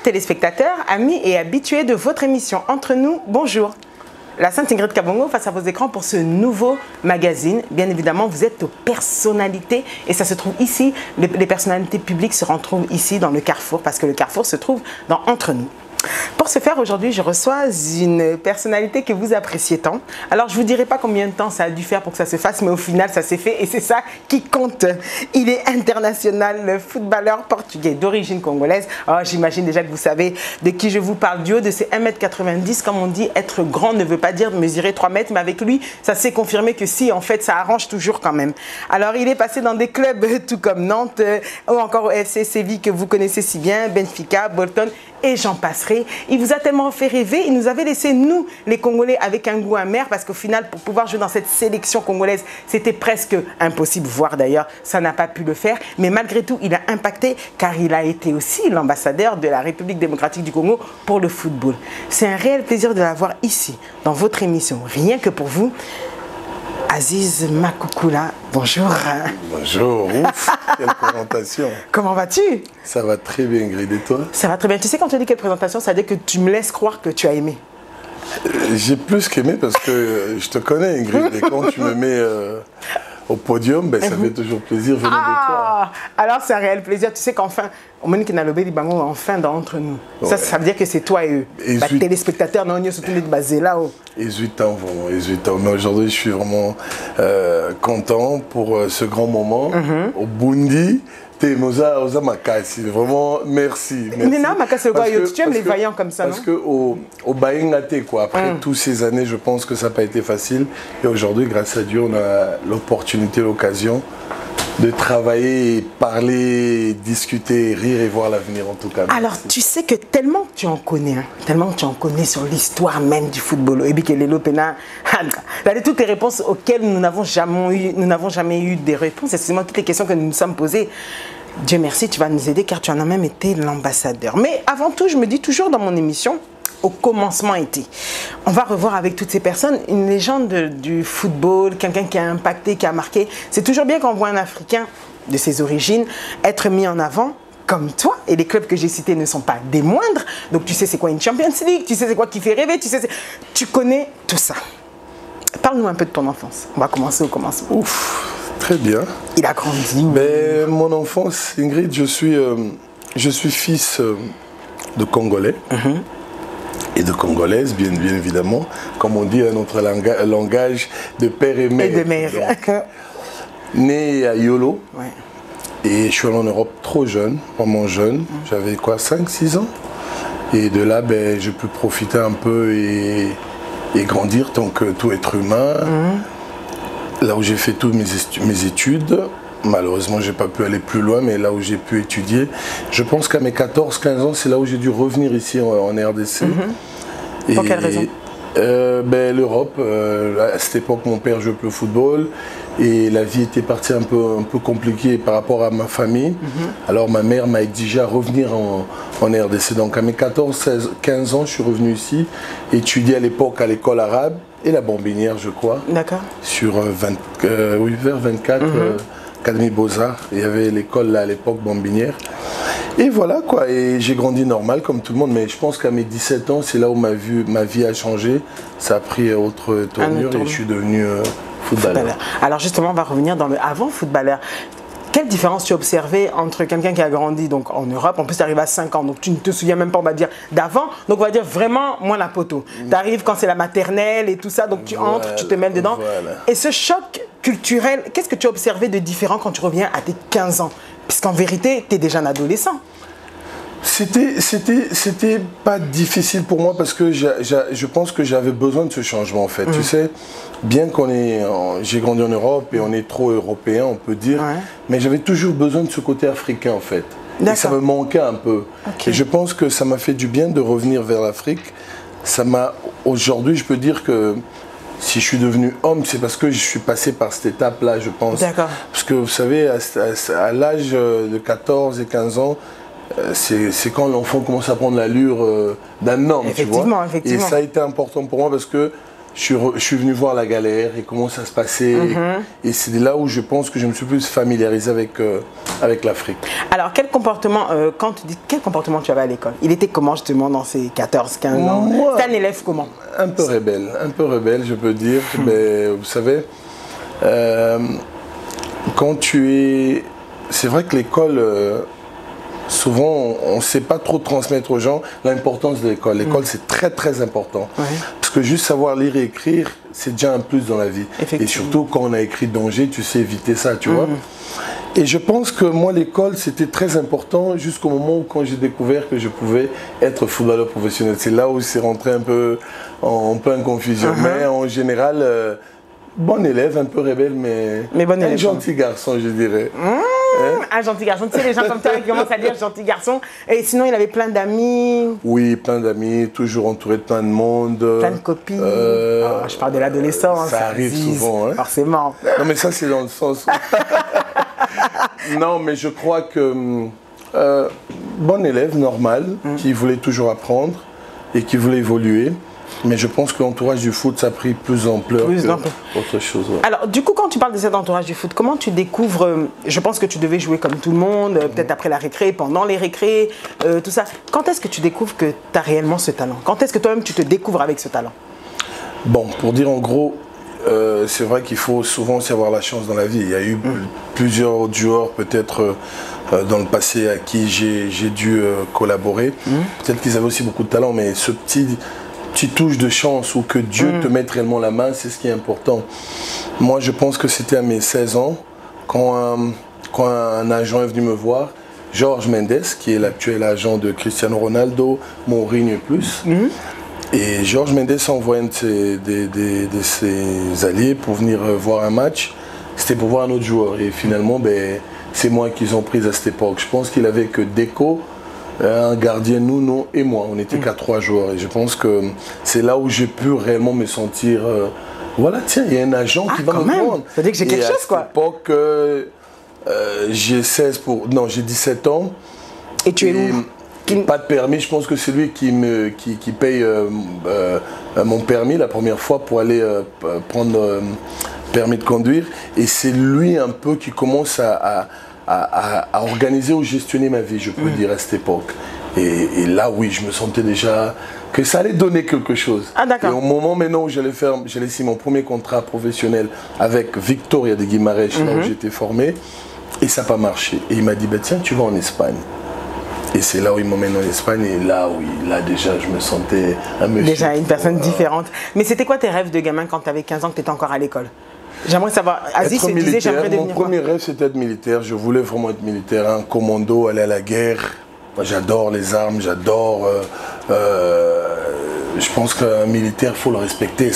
téléspectateurs, amis et habitués de votre émission Entre nous, bonjour. La Sainte Ingrid Kabongo face à vos écrans pour ce nouveau magazine. Bien évidemment, vous êtes aux personnalités et ça se trouve ici. Les personnalités publiques se retrouvent ici dans le Carrefour parce que le Carrefour se trouve dans Entre nous. Pour ce faire, aujourd'hui, je reçois une personnalité que vous appréciez tant. Alors, je ne vous dirai pas combien de temps ça a dû faire pour que ça se fasse, mais au final, ça s'est fait et c'est ça qui compte. Il est international, footballeur portugais d'origine congolaise. Oh, j'imagine déjà que vous savez de qui je vous parle. Du haut de ses 1,90 m, comme on dit, être grand ne veut pas dire mesurer 3 mètres, mais avec lui, ça s'est confirmé que si, en fait, ça arrange toujours quand même. Alors, il est passé dans des clubs tout comme Nantes, ou encore au FC Séville que vous connaissez si bien, Benfica, Bolton, et j'en passerai. Il vous a tellement fait rêver, il nous avait laissé, nous, les Congolais, avec un goût amer, parce qu'au final, pour pouvoir jouer dans cette sélection congolaise, c'était presque impossible, voire d'ailleurs, ça n'a pas pu le faire. Mais malgré tout, il a impacté, car il a été aussi l'ambassadeur de la République démocratique du Congo pour le football. C'est un réel plaisir de l'avoir ici, dans votre émission, rien que pour vous. Aziz Makoukoula, bonjour. Bonjour, ouf, quelle présentation. Comment vas-tu? Ça va très bien, Ingrid, et toi? Ça va très bien. Tu sais, quand tu dis quelle présentation, ça veut dire que tu me laisses croire que tu as aimé. J'ai plus qu'aimé parce que je te connais, Ingrid, et quand tu me mets au podium, ben, ça fait toujours plaisir venant de toi. Alors c'est un réel plaisir. Tu sais qu'enfin, on m'a dit qu'il y a enfin d'entre nous. Ouais. Ça veut dire que c'est toi et eux. Les téléspectateurs, non, surtout les basés là. Et 8 ans, vraiment, 8 ans. Mais aujourd'hui, je suis vraiment content pour ce grand moment au Bundi. Vraiment, merci. Mais non, tu aimes les vaillants comme ça, parce qu'au Baïngate, quoi, après toutes ces années, je pense que ça n'a pas été facile. Et aujourd'hui, grâce à Dieu, on a l'opportunité, l'occasion de travailler, parler, discuter, rire et voir l'avenir en tout cas. Alors, tu sais que tellement tu en connais, tellement tu en connais sur l'histoire même du football. Et puis que toutes les réponses auxquelles nous n'avons jamais eu des réponses, c'est seulement toutes les questions que nous nous sommes posées. Dieu merci, tu vas nous aider car tu en as même été l'ambassadeur. Mais avant tout, je me dis toujours dans mon émission, au commencement était. On va revoir avec toutes ces personnes une légende du football, quelqu'un qui a impacté, qui a marqué. C'est toujours bien qu'on voit un Africain de ses origines être mis en avant comme toi. Et les clubs que j'ai cités ne sont pas des moindres. Donc tu sais c'est quoi une Champions League, tu sais c'est quoi qui fait rêver, tu connais tout ça. Parle-nous un peu de ton enfance. On va commencer au commencement. Ouf, très bien. Il a grandi. Mais mon enfance, Ingrid, je suis fils de Congolais. Et de Congolaise, bien évidemment, comme on dit à notre langage de père et mère. Et de mère. Donc, né à Yolo, et je suis allé en Europe trop jeune, vraiment jeune, j'avais quoi, 5-6 ans. Et de là, ben, j'ai pu profiter un peu et grandir tant que tout être humain. Là où j'ai fait toutes mes études, malheureusement, je n'ai pas pu aller plus loin, mais là où j'ai pu étudier, je pense qu'à mes 14-15 ans, c'est là où j'ai dû revenir ici en RDC. Pour quelle raison? L'Europe, à cette époque, mon père jouait plus au football et la vie était partie un peu compliquée par rapport à ma famille. Alors ma mère m'a exigé à revenir en RDC. Donc à mes 14-15 ans, je suis revenu ici, étudier à l'époque à l'école arabe et la Bambinière, je crois. D'accord. Sur vers 24. Académie Beaux-Arts, il y avait l'école là à l'époque Bambinière. Et voilà quoi, et j'ai grandi normal comme tout le monde, mais je pense qu'à mes 17 ans, c'est là où ma vie a changé, ça a pris autre tournure et je suis devenu footballeur. Alors justement, on va revenir dans le avant footballeur. Quelle différence tu as observé entre quelqu'un qui a grandi donc, en Europe, en plus tu arrives à 5 ans, donc tu ne te souviens même pas, on va dire, d'avant, donc on va dire vraiment moins la poteau. Tu arrives quand c'est la maternelle et tout ça, donc tu entres, tu te mêles dedans. Et ce choc culturel, qu'est-ce que tu as observé de différent quand tu reviens à tes 15 ans? Puisqu'en vérité, tu es déjà un adolescent. C'était pas difficile pour moi parce que je pense que j'avais besoin de ce changement en fait. Tu sais, bien j'ai grandi en Europe et on est trop européen, on peut dire, mais j'avais toujours besoin de ce côté africain en fait. Et ça me manquait un peu. Et je pense que ça m'a fait du bien de revenir vers l'Afrique. Aujourd'hui, je peux dire que si je suis devenu homme, c'est parce que je suis passé par cette étape-là, je pense. Parce que vous savez, à l'âge de 14 et 15 ans, c'est quand l'enfant commence à prendre l'allure d'un homme, tu vois. Effectivement. Et ça a été important pour moi parce que je suis venu voir la galère et comment ça se passait. Et c'est là où je pense que je me suis plus familiarisé avec l'Afrique. Alors, quel comportement, quand tu dis quel comportement tu avais à l'école? Il était comment justement dans ces 14-15 ans? C'était un élève comment? Un peu rebelle, je peux dire. Mais vous savez, quand tu es... C'est vrai que l'école... souvent, on ne sait pas trop transmettre aux gens l'importance de l'école. L'école, c'est très, très important. Parce que juste savoir lire et écrire, c'est déjà un plus dans la vie. Et surtout, quand on a écrit danger, tu sais éviter ça, tu vois. Et je pense que moi, l'école, c'était très important jusqu'au moment où, quand j'ai découvert que je pouvais être footballeur professionnel. C'est là où c'est rentré un peu en confusion. Mais en général, bon élève, un peu rebelle, mais bon élève, un gentil garçon, je dirais. Un gentil garçon. Tu sais, les gens comme toi qui commencent à dire gentil garçon. Et sinon, il avait plein d'amis. Oui, plein d'amis, toujours entouré de plein de monde. Plein de copines. Je parle de l'adolescent. Ça arrive souvent. Forcément. Non, mais ça, c'est dans le sens... Non, mais je crois que... bon élève, normal, qui voulait toujours apprendre et qui voulait évoluer. Mais je pense que l'entourage du foot, ça a pris plus d'ampleur qu'autre chose. Ouais. Alors, du coup, quand tu parles de cet entourage du foot, comment tu découvres, je pense que tu devais jouer comme tout le monde, peut-être après la récré, pendant les récrés, tout ça. Quand est-ce que tu découvres que tu as réellement ce talent? Quand est-ce que toi-même, tu te découvres avec ce talent? Bon, pour dire en gros, c'est vrai qu'il faut souvent aussi avoir la chance dans la vie. Il y a eu plusieurs joueurs, peut-être dans le passé, à qui j'ai dû collaborer. Peut-être qu'ils avaient aussi beaucoup de talent, mais ce petit touche de chance ou que Dieu te mette réellement la main, c'est ce qui est important. Moi, je pense que c'était à mes 16 ans, quand un agent est venu me voir, Jorge Mendes, qui est l'actuel agent de Cristiano Ronaldo, Mourinho et plus. Et Jorge Mendes a envoyé un de ses alliés pour venir voir un match. C'était pour voir un autre joueur. Et finalement, c'est moi qu'ils ont pris à cette époque. Je pense qu'il avait que Deco, un gardien, Nuno et moi. On n'était qu'à 3 joueurs. Et je pense que c'est là où j'ai pu réellement me sentir... voilà, tiens, il y a un agent qui va me prendre. Ça veut dire que j'ai quelque chose, quoi. À cette époque, j'ai 17 ans. Et tu es où? Pas de permis, je pense que c'est lui qui paye mon permis la première fois pour aller prendre permis de conduire. Et c'est lui un peu qui commence à organiser ou gestionner ma vie, je peux dire, à cette époque. Et là, oui, je me sentais déjà que ça allait donner quelque chose. Ah, d'accord. Et au moment maintenant où j'ai signé mon premier contrat professionnel avec Victoria de Guimarães, là où j'étais formé, et ça n'a pas marché. Et il m'a dit, tiens, tu vas en Espagne. Et c'est là où il m'emmène en Espagne. Et là, oui, là déjà, je me sentais un monsieur. Déjà une personne différente. Mais c'était quoi tes rêves de gamin quand tu avais 15 ans, que tu étais encore à l'école? J'aimerais savoir. Aziz se disait, j'aimerais devenir. Mon premier rêve, c'était être militaire. Je voulais vraiment être militaire, un commando, aller à la guerre. Moi, j'adore les armes, j'adore. Je pense qu'un militaire, il faut le respecter.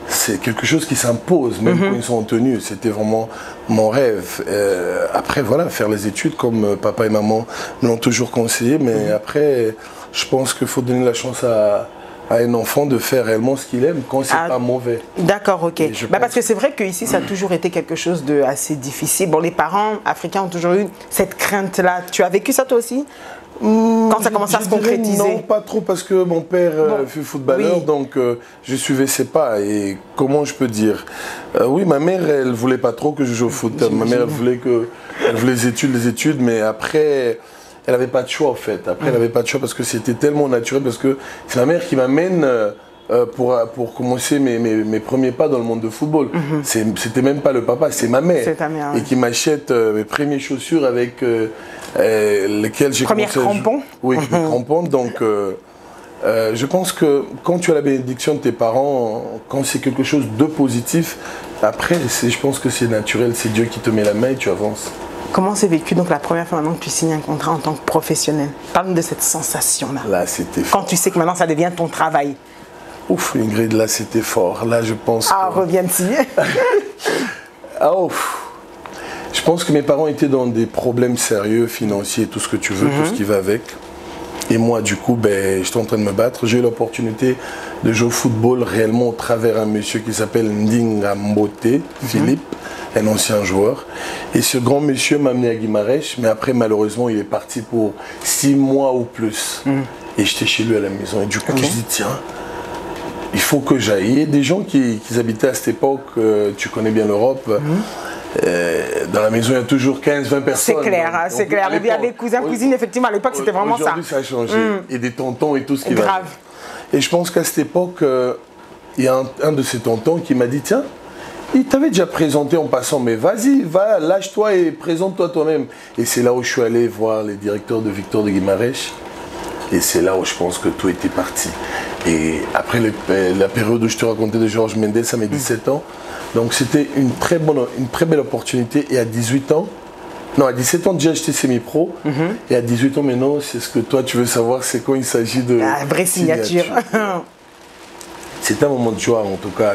C'est quelque chose qui s'impose, même quand ils sont en tenue. C'était vraiment mon rêve. Après, voilà, faire les études comme papa et maman me l'ont toujours conseillé. Mais après, je pense qu'il faut donner la chance à un enfant de faire réellement ce qu'il aime quand c'est pas mauvais. D'accord, ok. Parce que c'est vrai qu'ici, ça a toujours été quelque chose d'assez difficile. Bon, les parents africains ont toujours eu cette crainte-là. Tu as vécu ça toi aussi? Quand ça commence à se concrétiser? Non, pas trop, parce que mon père fut footballeur, donc je suivais ses pas. Et comment je peux dire, oui, ma mère, elle voulait pas trop que je joue au foot. Ma mère, elle voulait les études, mais après, elle n'avait pas de choix, en fait. Après, elle n'avait pas de choix parce que c'était tellement naturel, parce que c'est ma mère qui m'amène pour commencer mes premiers pas dans le monde de football. C'était même pas le papa, c'est ma mère. C'est ta mère, et qui m'achète mes premières chaussures avec lesquelles j'ai commencé. Premiers crampons. Oui, mes crampons. Donc, je pense que quand tu as la bénédiction de tes parents, quand c'est quelque chose de positif, après, je pense que c'est naturel, c'est Dieu qui te met la main et tu avances. Comment c'est vécu donc la première fois maintenant que tu signes un contrat en tant que professionnel? Parle-nous de cette sensation-là. Là, c'était fort. Quand tu sais que maintenant ça devient ton travail. Ouf, Ingrid, là, c'était fort. Là, je pense. Ah, reviens-y. Je pense que mes parents étaient dans des problèmes sérieux, financiers, tout ce que tu veux, tout ce qui va avec. Et moi, du coup, j'étais en train de me battre. J'ai eu l'opportunité de jouer au football réellement au travers un monsieur qui s'appelle Ndinga Mbote, Philippe, un ancien joueur. Et ce grand monsieur m'a amené à Guimarães, mais après, malheureusement, il est parti pour 6 mois ou plus. Et j'étais chez lui à la maison. Et du coup, je dis, tiens, il faut que j'aille. Il y a des gens qui habitaient à cette époque, tu connais bien l'Europe. Dans la maison, il y a toujours 15-20 personnes. C'est clair, c'est clair. Il y avait cousins, cousines, effectivement, à l'époque, c'était vraiment ça. Aujourd'hui, ça a changé. Et des tontons et tout ce qui va. Grave. Et je pense qu'à cette époque, il y a un de ces tontons qui m'a dit, tiens, il t'avait déjà présenté en passant, mais vas-y, va, lâche-toi et présente-toi toi-même. Et c'est là où je suis allé voir les directeurs de Victor de Guimarães. Et c'est là où je pense que tout était parti. Et après la période où je te racontais de Georges Mendes à mes 17 ans, donc c'était une très belle opportunité. Et à 18 ans, non, à 17 ans déjà j'étais semi-pro. Et à 18 ans maintenant, c'est ce que toi tu veux savoir, c'est quand il s'agit de... La vraie signature. C'était un moment de joie en tout cas.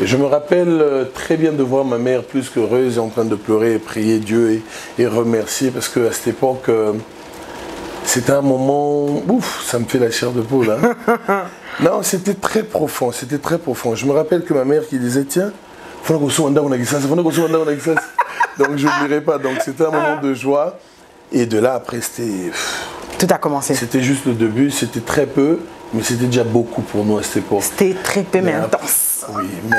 Je me rappelle très bien de voir ma mère plus qu'heureuse en train de pleurer et prier Dieu et remercier parce qu'à cette époque... C'était un moment, ouf, ça me fait la chair de poule. Hein. Non, c'était très profond, c'était très profond. Je me rappelle que ma mère qui disait, tiens, donc je n'oublierai pas. Donc c'était un moment de joie. Et de là, après, c'était... Tout a commencé. C'était juste le début, c'était très peu, mais c'était déjà beaucoup pour nous à cette époque. C'était très peu, mais intense. Oui, mais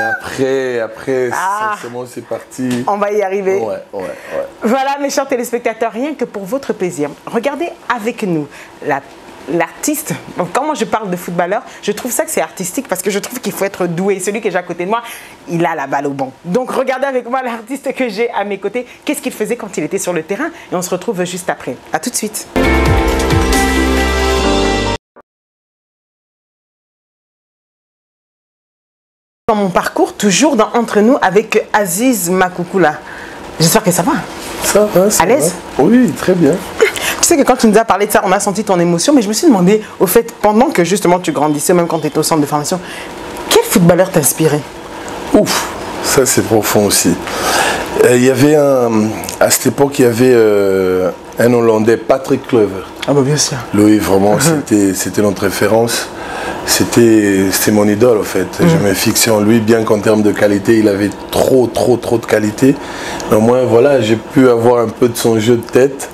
après, sincèrement, c'est parti. On va y arriver. Ouais. Voilà, mes chers téléspectateurs, rien que pour votre plaisir, regardez avec nous l'artiste. Quand moi je parle de footballeur, je trouve ça que c'est artistique parce que je trouve qu'il faut être doué. Celui qui est à côté de moi, il a la balle au banc. Donc regardez avec moi l'artiste que j'ai à mes côtés. Qu'est-ce qu'il faisait quand il était sur le terrain? Et on se retrouve juste après. A tout de suite. Dans mon parcours, toujours dans Entre nous avec Aziz Makoukoula. J'espère que ça va. Ça va, ça à l'aise? Oui, très bien. Tu sais que quand tu nous as parlé de ça, on a senti ton émotion, mais je me suis demandé, au fait, pendant que justement tu grandissais, même quand tu étais au centre de formation, quel footballeur t'inspirait? Ouf, ça c'est profond aussi. Il y avait à cette époque, il y avait un Hollandais, Patrick Kluivert. Ah bah bien sûr. Lui, vraiment, c'était notre référence. C'était mon idole, en fait. Je me fixais en lui, bien qu'en termes de qualité, il avait trop de qualité. Mais au moins, voilà, j'ai pu avoir un peu de son jeu de tête.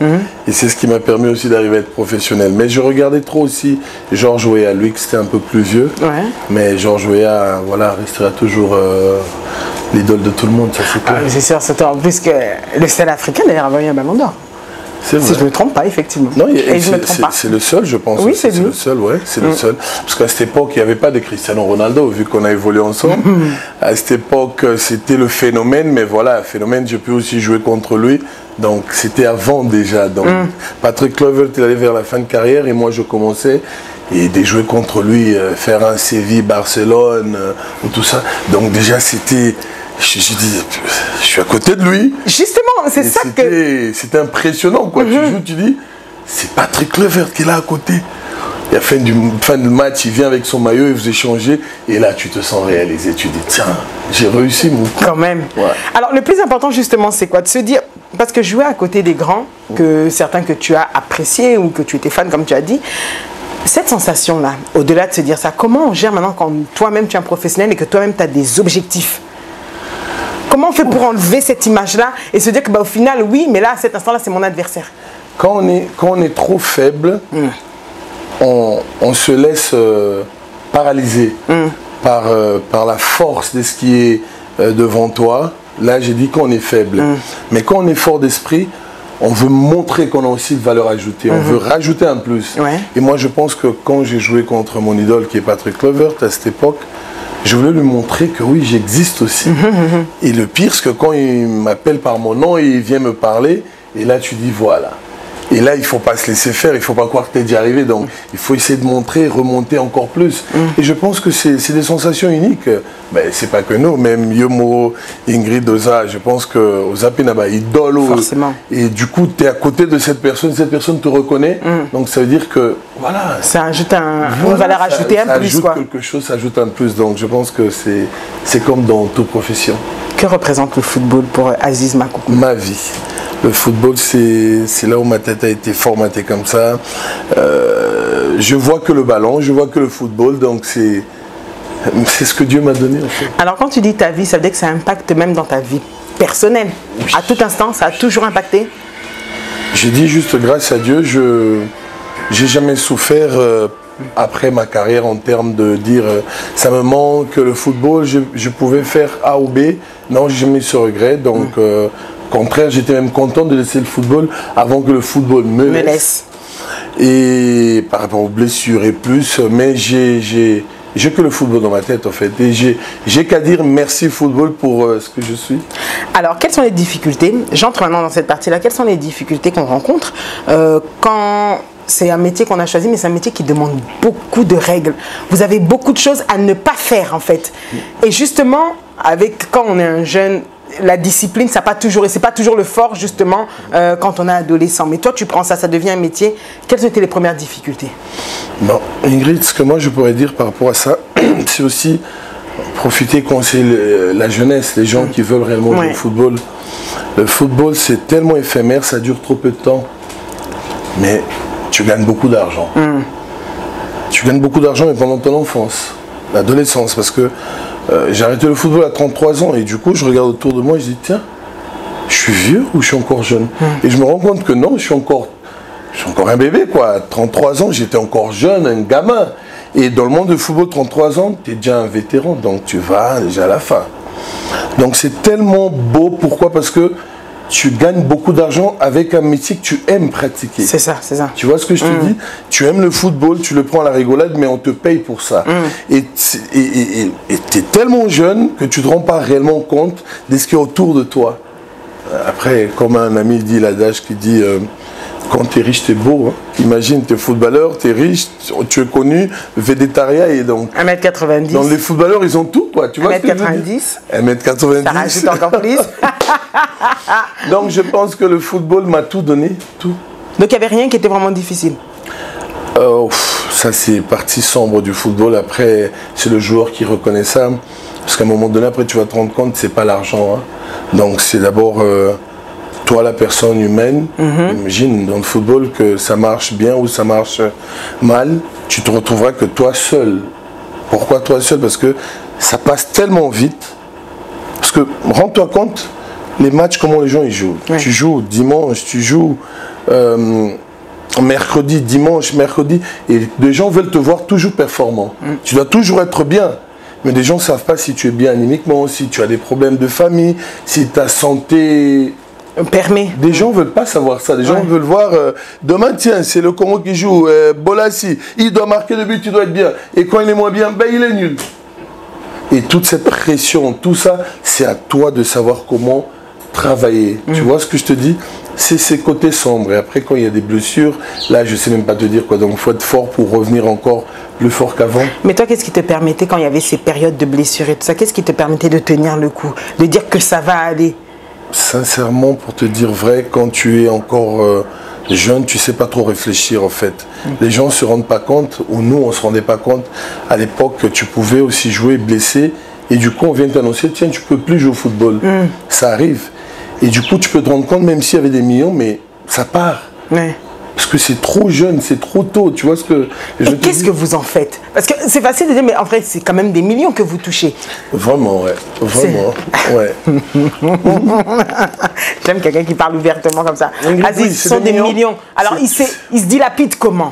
Et c'est ce qui m'a permis aussi d'arriver à être professionnel. Mais je regardais trop aussi Georges Weah, lui, qui était un peu plus vieux. Ouais. Mais Georges Weah, voilà, restera toujours l'idole de tout le monde, ça c'est clair. C'est sûr, c'est en plus que le seul africain d'ailleurs a eu un ballon d'or. Si je ne me trompe pas, effectivement. Non, c'est le seul, je pense. Oui, c'est le seul, ouais, c'est le seul. Parce qu'à cette époque, il n'y avait pas de Cristiano Ronaldo, vu qu'on a évolué ensemble. À cette époque, c'était le phénomène, mais voilà, phénomène, j'ai pu aussi jouer contre lui. Donc, c'était avant déjà. Donc, Patrick Kluivert, il allait vers la fin de carrière et moi, je commençais. Et de jouer contre lui, faire un Séville, Barcelone, ou tout ça. Donc, déjà, c'était... Je dis, je suis à côté de lui. Justement, c'est ça que... C'était impressionnant, quoi. Tu joues, tu dis, c'est Patrick Kluivert qui est là à côté. Et à la fin du match, il vient avec son maillot, il vous échange. Et là, tu te sens réalisé. Tu dis, tiens, j'ai réussi mon coup. Quand même. Ouais. Alors, le plus important, justement, c'est quoi? De se dire, parce que jouer à côté des grands, que certains que tu as appréciés ou que tu étais fan, comme tu as dit, cette sensation-là, au-delà de se dire ça, comment on gère maintenant quand toi-même tu es un professionnel et que toi-même tu as des objectifs? Comment on fait pour enlever cette image-là et se dire que, bah, au final, oui, mais là, à cet instant-là, c'est mon adversaire? Quand on est trop faible, on se laisse paralyser par la force de ce qui est devant toi. Là, j'ai dit qu'on est faible. Mais quand on est fort d'esprit, on veut montrer qu'on a aussi de valeur ajoutée. On veut rajouter un plus. Ouais. Et moi, je pense que quand j'ai joué contre mon idole, qui est Patrick Kluivert, à cette époque, je voulais lui montrer que oui, j'existe aussi. Et le pire, c'est que quand il m'appelle par mon nom, il vient me parler, et là, tu dis voilà. Et là, il ne faut pas se laisser faire, il ne faut pas croire que tu es déjà arrivé. Donc, il faut essayer de montrer, remonter encore plus. Et je pense que c'est des sensations uniques. Ben, ce n'est pas que nous, même Yomo, Ingrid, Oza, je pense que Oza Penaba, idole. Forcément. Et du coup, tu es à côté de cette personne te reconnaît. Donc, ça veut dire que, voilà. Ça ajoute une valeur ajoutée, un plus. Ça ajoute quelque chose, ça ajoute un plus. Donc, je pense que c'est comme dans toute profession. Que représente le football pour Aziz Makoukoula? Ma vie. Le football, c'est là où ma tête a été formatée comme ça. Je vois que le ballon, je vois que le football, donc c'est ce que Dieu m'a donné en fait. Alors quand tu dis ta vie, ça veut dire que ça impacte même dans ta vie personnelle. Oui. À tout instant, ça a toujours impacté? J'ai dit juste grâce à Dieu, j'ai jamais souffert après ma carrière en termes de dire ça me manque le football, je pouvais faire A ou B. Non, j'ai jamais eu ce regret. Donc, au contraire, j'étais même content de laisser le football avant que le football me laisse. Et par rapport aux blessures et plus, mais j'ai que le football dans ma tête en fait. Et j'ai qu'à dire merci football pour ce que je suis. Alors, quelles sont les difficultés? J'entre maintenant dans cette partie-là. Quelles sont les difficultés qu'on rencontre quand c'est un métier qu'on a choisi, mais c'est un métier qui demande beaucoup de règles. Vous avez beaucoup de choses à ne pas faire en fait. Et justement, quand on est un jeune, la discipline, ça pas toujours, et c'est pas toujours le fort justement quand on est adolescent. Mais toi, tu prends ça, ça devient un métier. Quelles étaient les premières difficultés? Bon, Ingrid, ce que moi je pourrais dire par rapport à ça, c'est aussi profiter quand c'est la jeunesse, les gens qui veulent réellement jouer au football. Le football, c'est tellement éphémère, ça dure trop peu de temps. Mais tu gagnes beaucoup d'argent. Tu gagnes beaucoup d'argent, mais pendant ton enfance, l'adolescence, parce que j'ai arrêté le football à 33 ans et du coup, je regarde autour de moi et je dis, tiens, je suis vieux ou je suis encore jeune? Et je me rends compte que non, je suis encore un bébé, quoi. À 33 ans, j'étais encore jeune, un gamin. Et dans le monde du football, 33 ans, tu es déjà un vétéran, donc tu vas déjà à la fin. Donc c'est tellement beau, pourquoi? Parce que tu gagnes beaucoup d'argent avec un métier que tu aimes pratiquer. C'est ça, c'est ça. Tu vois ce que je te dis? Tu aimes le football, tu le prends à la rigolade, mais on te paye pour ça. Et tu es tellement jeune que tu ne te rends pas réellement compte de ce qui est autour de toi. Après, comme un ami dit, l'adage qui dit quand tu es riche, tu es beau. Hein. Imagine, tu es footballeur, tu es riche, tu es connu, végétarien et donc... 1m90. Donc les footballeurs, ils ont tout, quoi. Tu vois 1m90. 1m90. Ça rajoute encore plus. Donc je pense que le football m'a tout donné, tout. Donc il n'y avait rien qui était vraiment difficile? Ça c'est partie sombre du football. Après, c'est le joueur qui reconnaît ça. Parce qu'à un moment donné, après tu vas te rendre compte que c'est pas l'argent. Hein. Donc c'est d'abord toi, la personne humaine. Imagine dans le football que ça marche bien ou ça marche mal. Tu te retrouveras que toi seul. Pourquoi toi seul? Parce que ça passe tellement vite. Parce que rends-toi compte, les matchs, comment les gens ils jouent. Tu joues dimanche, tu joues mercredi, dimanche, mercredi. Et les gens veulent te voir toujours performant. Tu dois toujours être bien. Mais les gens ne savent pas si tu es bien anémiquement, si tu as des problèmes de famille, si ta santé permet. Des gens ne veulent pas savoir ça. Les gens veulent voir, demain, tiens, c'est le Congo qui joue, Bolassi, il doit marquer le but, tu dois être bien. Et quand il est moins bien, ben, il est nul. Et toute cette pression, tout ça, c'est à toi de savoir comment travailler. Tu vois ce que je te dis? C'est ces côtés sombres. Et après, quand il y a des blessures, là, je ne sais même pas te dire quoi. Donc, il faut être fort pour revenir encore plus fort qu'avant. Mais toi, qu'est-ce qui te permettait, quand il y avait ces périodes de blessures et tout ça, qu'est-ce qui te permettait de tenir le coup? De dire que ça va aller? Sincèrement, pour te dire vrai, quand tu es encore jeune, tu ne sais pas trop réfléchir en fait. Les gens ne se rendent pas compte, ou nous on ne se rendait pas compte à l'époque que tu pouvais aussi jouer blessé et du coup on vient t'annoncer, tiens, tu ne peux plus jouer au football. Ça arrive. Et du coup tu peux te rendre compte, même s'il y avait des millions, mais ça part. Parce que c'est trop jeune, c'est trop tôt, tu vois ce que je te dis. Qu'est-ce que vous en faites? Parce que c'est facile de dire, mais en fait, c'est quand même des millions que vous touchez. Vraiment, ouais. Vraiment, ouais. J'aime quelqu'un qui parle ouvertement comme ça. Aziz, ce sont des millions. Alors, il se dilapide comment?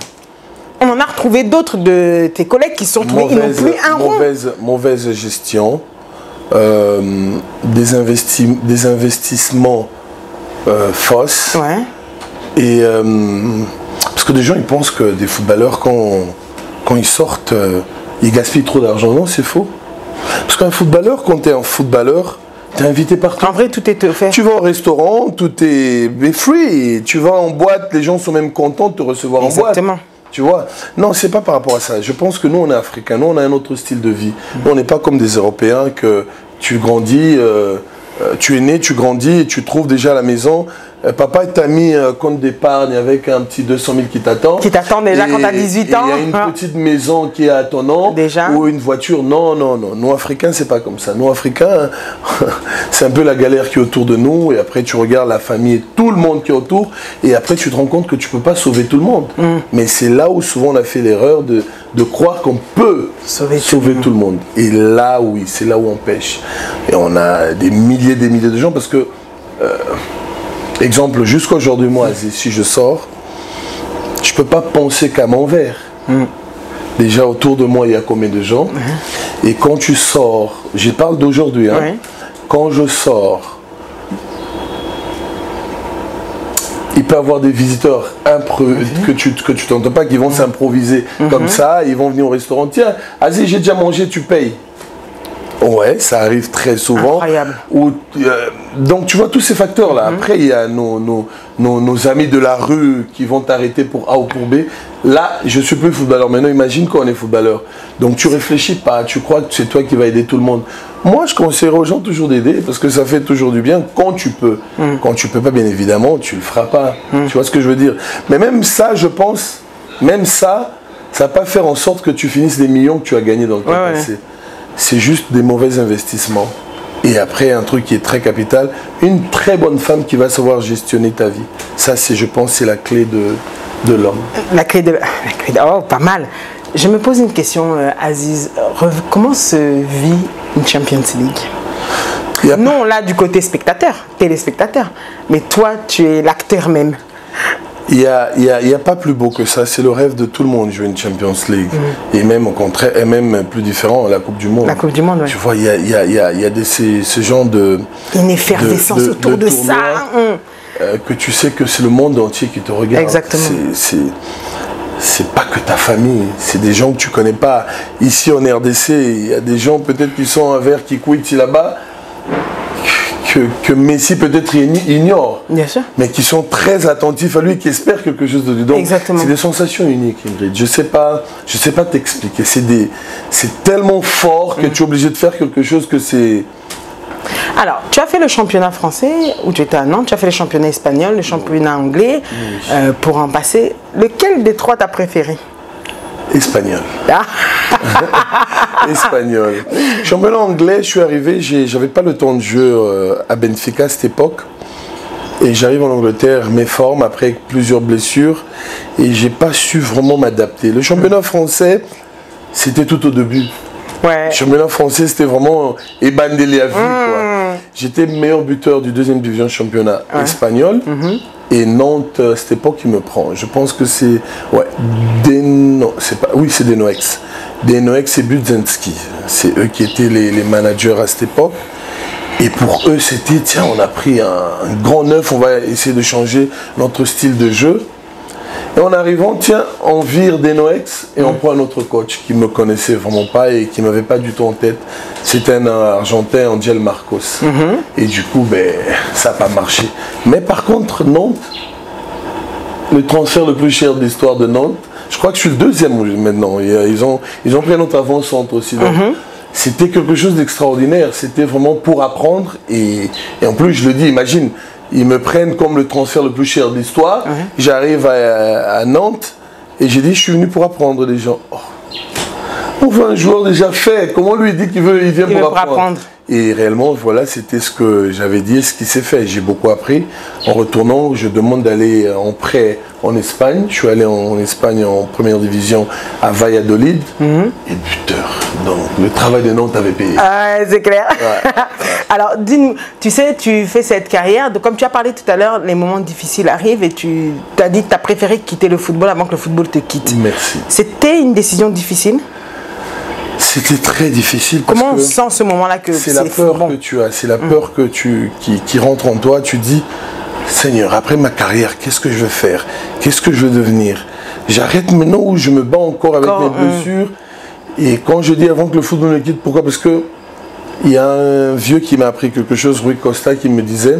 On en a retrouvé d'autres de tes collègues qui sont trouvés, ils n'ont plus un rond. Mauvaise gestion, des investissements fausses. Et parce que des gens ils pensent que des footballeurs quand ils sortent ils gaspillent trop d'argent. Non, c'est faux. Parce qu'un footballeur, quand tu es un footballeur, tu es invité partout. En vrai, tout est offert. Tu vas au restaurant, tout est free. Tu vas en boîte, les gens sont même contents de te recevoir en boîte. Tu vois? Non, c'est pas par rapport à ça. Je pense que nous, on est africains, nous, on a un autre style de vie. Nous, on n'est pas comme des Européens que tu grandis, tu es né, tu grandis et tu trouves déjà à la maison. Papa t'a mis un compte d'épargne avec un petit 200 000 qui t'attend. Qui t'attend déjà quand tu as 18 ans. Il y a une petite maison qui est à ton nom. Déjà. Ou une voiture. Non, non, non. Nous, Africains, c'est pas comme ça. Nous, Africains, c'est un peu la galère qui est autour de nous. Et après, tu regardes la famille et tout le monde qui est autour. Et après, tu te rends compte que tu peux pas sauver tout le monde. Mais c'est là où souvent on a fait l'erreur de croire qu'on peut sauver tout le monde. Et là, oui, c'est là où on pêche. Et on a des milliers de gens parce que... exemple, jusqu'à aujourd'hui, moi, si je sors, je ne peux pas penser qu'à mon verre. Déjà, autour de moi, il y a combien de gens? Et quand tu sors, je parle d'aujourd'hui, hein, quand je sors, il peut y avoir des visiteurs que tu t'entends pas, qui vont s'improviser comme ça, ils vont venir au restaurant. Tiens, Aziz, j'ai déjà mangé, tu payes. Ouais, ça arrive très souvent. Incroyable. Donc tu vois tous ces facteurs-là. Après, il y a nos amis de la rue qui vont t'arrêter pour A ou pour B. Là, je suis plus footballeur. Maintenant, imagine quand on est footballeur. Donc tu réfléchis pas, tu crois que c'est toi qui vas aider tout le monde. Moi, je conseillerais aux gens toujours d'aider parce que ça fait toujours du bien quand tu peux. Quand tu peux pas, bien évidemment, tu le feras pas. Tu vois ce que je veux dire? Mais même ça, je pense, même ça va pas faire en sorte que tu finisses les millions que tu as gagnés dans le temps passé. C'est juste des mauvais investissements. Et après, un truc qui est très capital, une très bonne femme qui va savoir gestionner ta vie. Ça, je pense, c'est la clé de l'homme. La clé de... Oh, pas mal. Je me pose une question, Aziz. Comment se vit une Champions League? Non, là, du côté spectateur, téléspectateur. Mais toi, tu es l'acteur même. Il n'y a pas plus beau que ça. C'est le rêve de tout le monde, jouer une Champions League. Et même au contraire, et même plus différent, la Coupe du Monde. La Coupe du Monde, oui. Tu vois, il y a ce genre de... Une effervescence autour de ça. Que tu sais que c'est le monde entier qui te regarde. Exactement. C'est pas que ta famille, c'est des gens que tu connais pas. Ici en RDC, il y a des gens peut-être qui sont un verre qui couille là-bas. Que Messi peut-être ignore, bien sûr, mais qui sont très attentifs à lui, qui espèrent quelque chose de lui. Donc c'est des sensations uniques, Ingrid. Je sais pas t'expliquer. C'est tellement fort que tu es obligé de faire quelque chose que c'est... Alors, tu as fait le championnat français, où tu étais à Nantes, tu as fait le championnat espagnol, le championnat anglais, pour en passer. Lequel des trois t'as préféré? Espagnol. Espagnol. Championnat anglais, je suis arrivé, j'avais pas le temps de jeu à Benfica à cette époque. Et j'arrive en Angleterre, mes formes, après plusieurs blessures. Et j'ai pas su vraiment m'adapter. Le championnat français, c'était tout au début. Le championnat français, c'était vraiment ébandélé à vie. J'étais meilleur buteur du deuxième division championnat espagnol. Et Nantes, à cette époque, il me prend. Je pense que c'est... c'est Denoex. Denoex et Budzinski. C'est eux qui étaient les managers à cette époque. Et pour eux, c'était, tiens, on a pris un grand neuf, on va essayer de changer notre style de jeu. Et en arrivant, tiens, on vire Denoex et on prend un autre coach qui ne me connaissait vraiment pas et qui ne m'avait pas du tout en tête. C'était un Argentin, Angel Marcos. Et du coup, ça n'a pas marché. Mais par contre, Nantes, le transfert le plus cher de l'histoire de Nantes, je crois que je suis le deuxième maintenant. Ils ont pris un autre avant-centre aussi. Donc, c'était quelque chose d'extraordinaire. C'était vraiment pour apprendre. Et en plus, je le dis, imagine, ils me prennent comme le transfert le plus cher de l'histoire. J'arrive à Nantes et j'ai dit, je suis venu pour apprendre les gens. Oh. On voit un joueur déjà fait. Comment lui dit qu'il vient pour apprendre. Et réellement, voilà, c'était ce que j'avais dit, ce qui s'est fait. J'ai beaucoup appris. En retournant, je demande d'aller en prêt en Espagne. Je suis allé en Espagne en première division à Valladolid et buteur. Donc, le travail de Nantes avait payé. C'est clair. Alors, dis-nous, tu sais, tu fais cette carrière. Donc, comme tu as parlé tout à l'heure, les moments difficiles arrivent et tu as dit que tu as préféré quitter le football avant que le football te quitte. Merci. C'était une décision difficile? C'était très difficile. Comment on sent ce moment-là que c'est la peur que tu as, c'est la peur qui rentre en toi. Tu dis, Seigneur, après ma carrière, qu'est-ce que je veux faire? Qu'est-ce que je veux devenir? J'arrête maintenant ou je me bats encore avec mes blessures. Et quand je dis avant que le football me quitte, pourquoi? Parce que il y a un vieux qui m'a appris quelque chose, Rui Costa, qui me disait,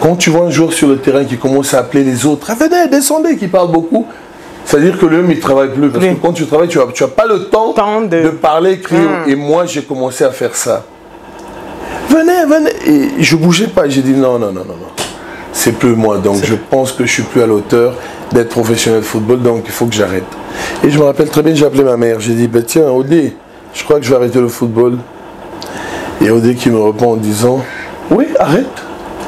quand tu vois un joueur sur le terrain qui commence à appeler les autres, ah, venez, descendez, qui parle beaucoup, c'est-à-dire que l'homme, il ne travaille plus. Parce que quand tu travailles, tu n'as pas le temps de parler, crier. Et moi, j'ai commencé à faire ça. Venez, venez. Et je ne bougeais pas. J'ai dit non. C'est plus moi. Donc, je pense que je ne suis plus à l'auteur d'être professionnel de football. Donc, il faut que j'arrête. Et je me rappelle très bien, j'ai appelé ma mère. J'ai dit, tiens, Odé, je crois que je vais arrêter le football. Et Odé qui me répond en disant, oui, arrête.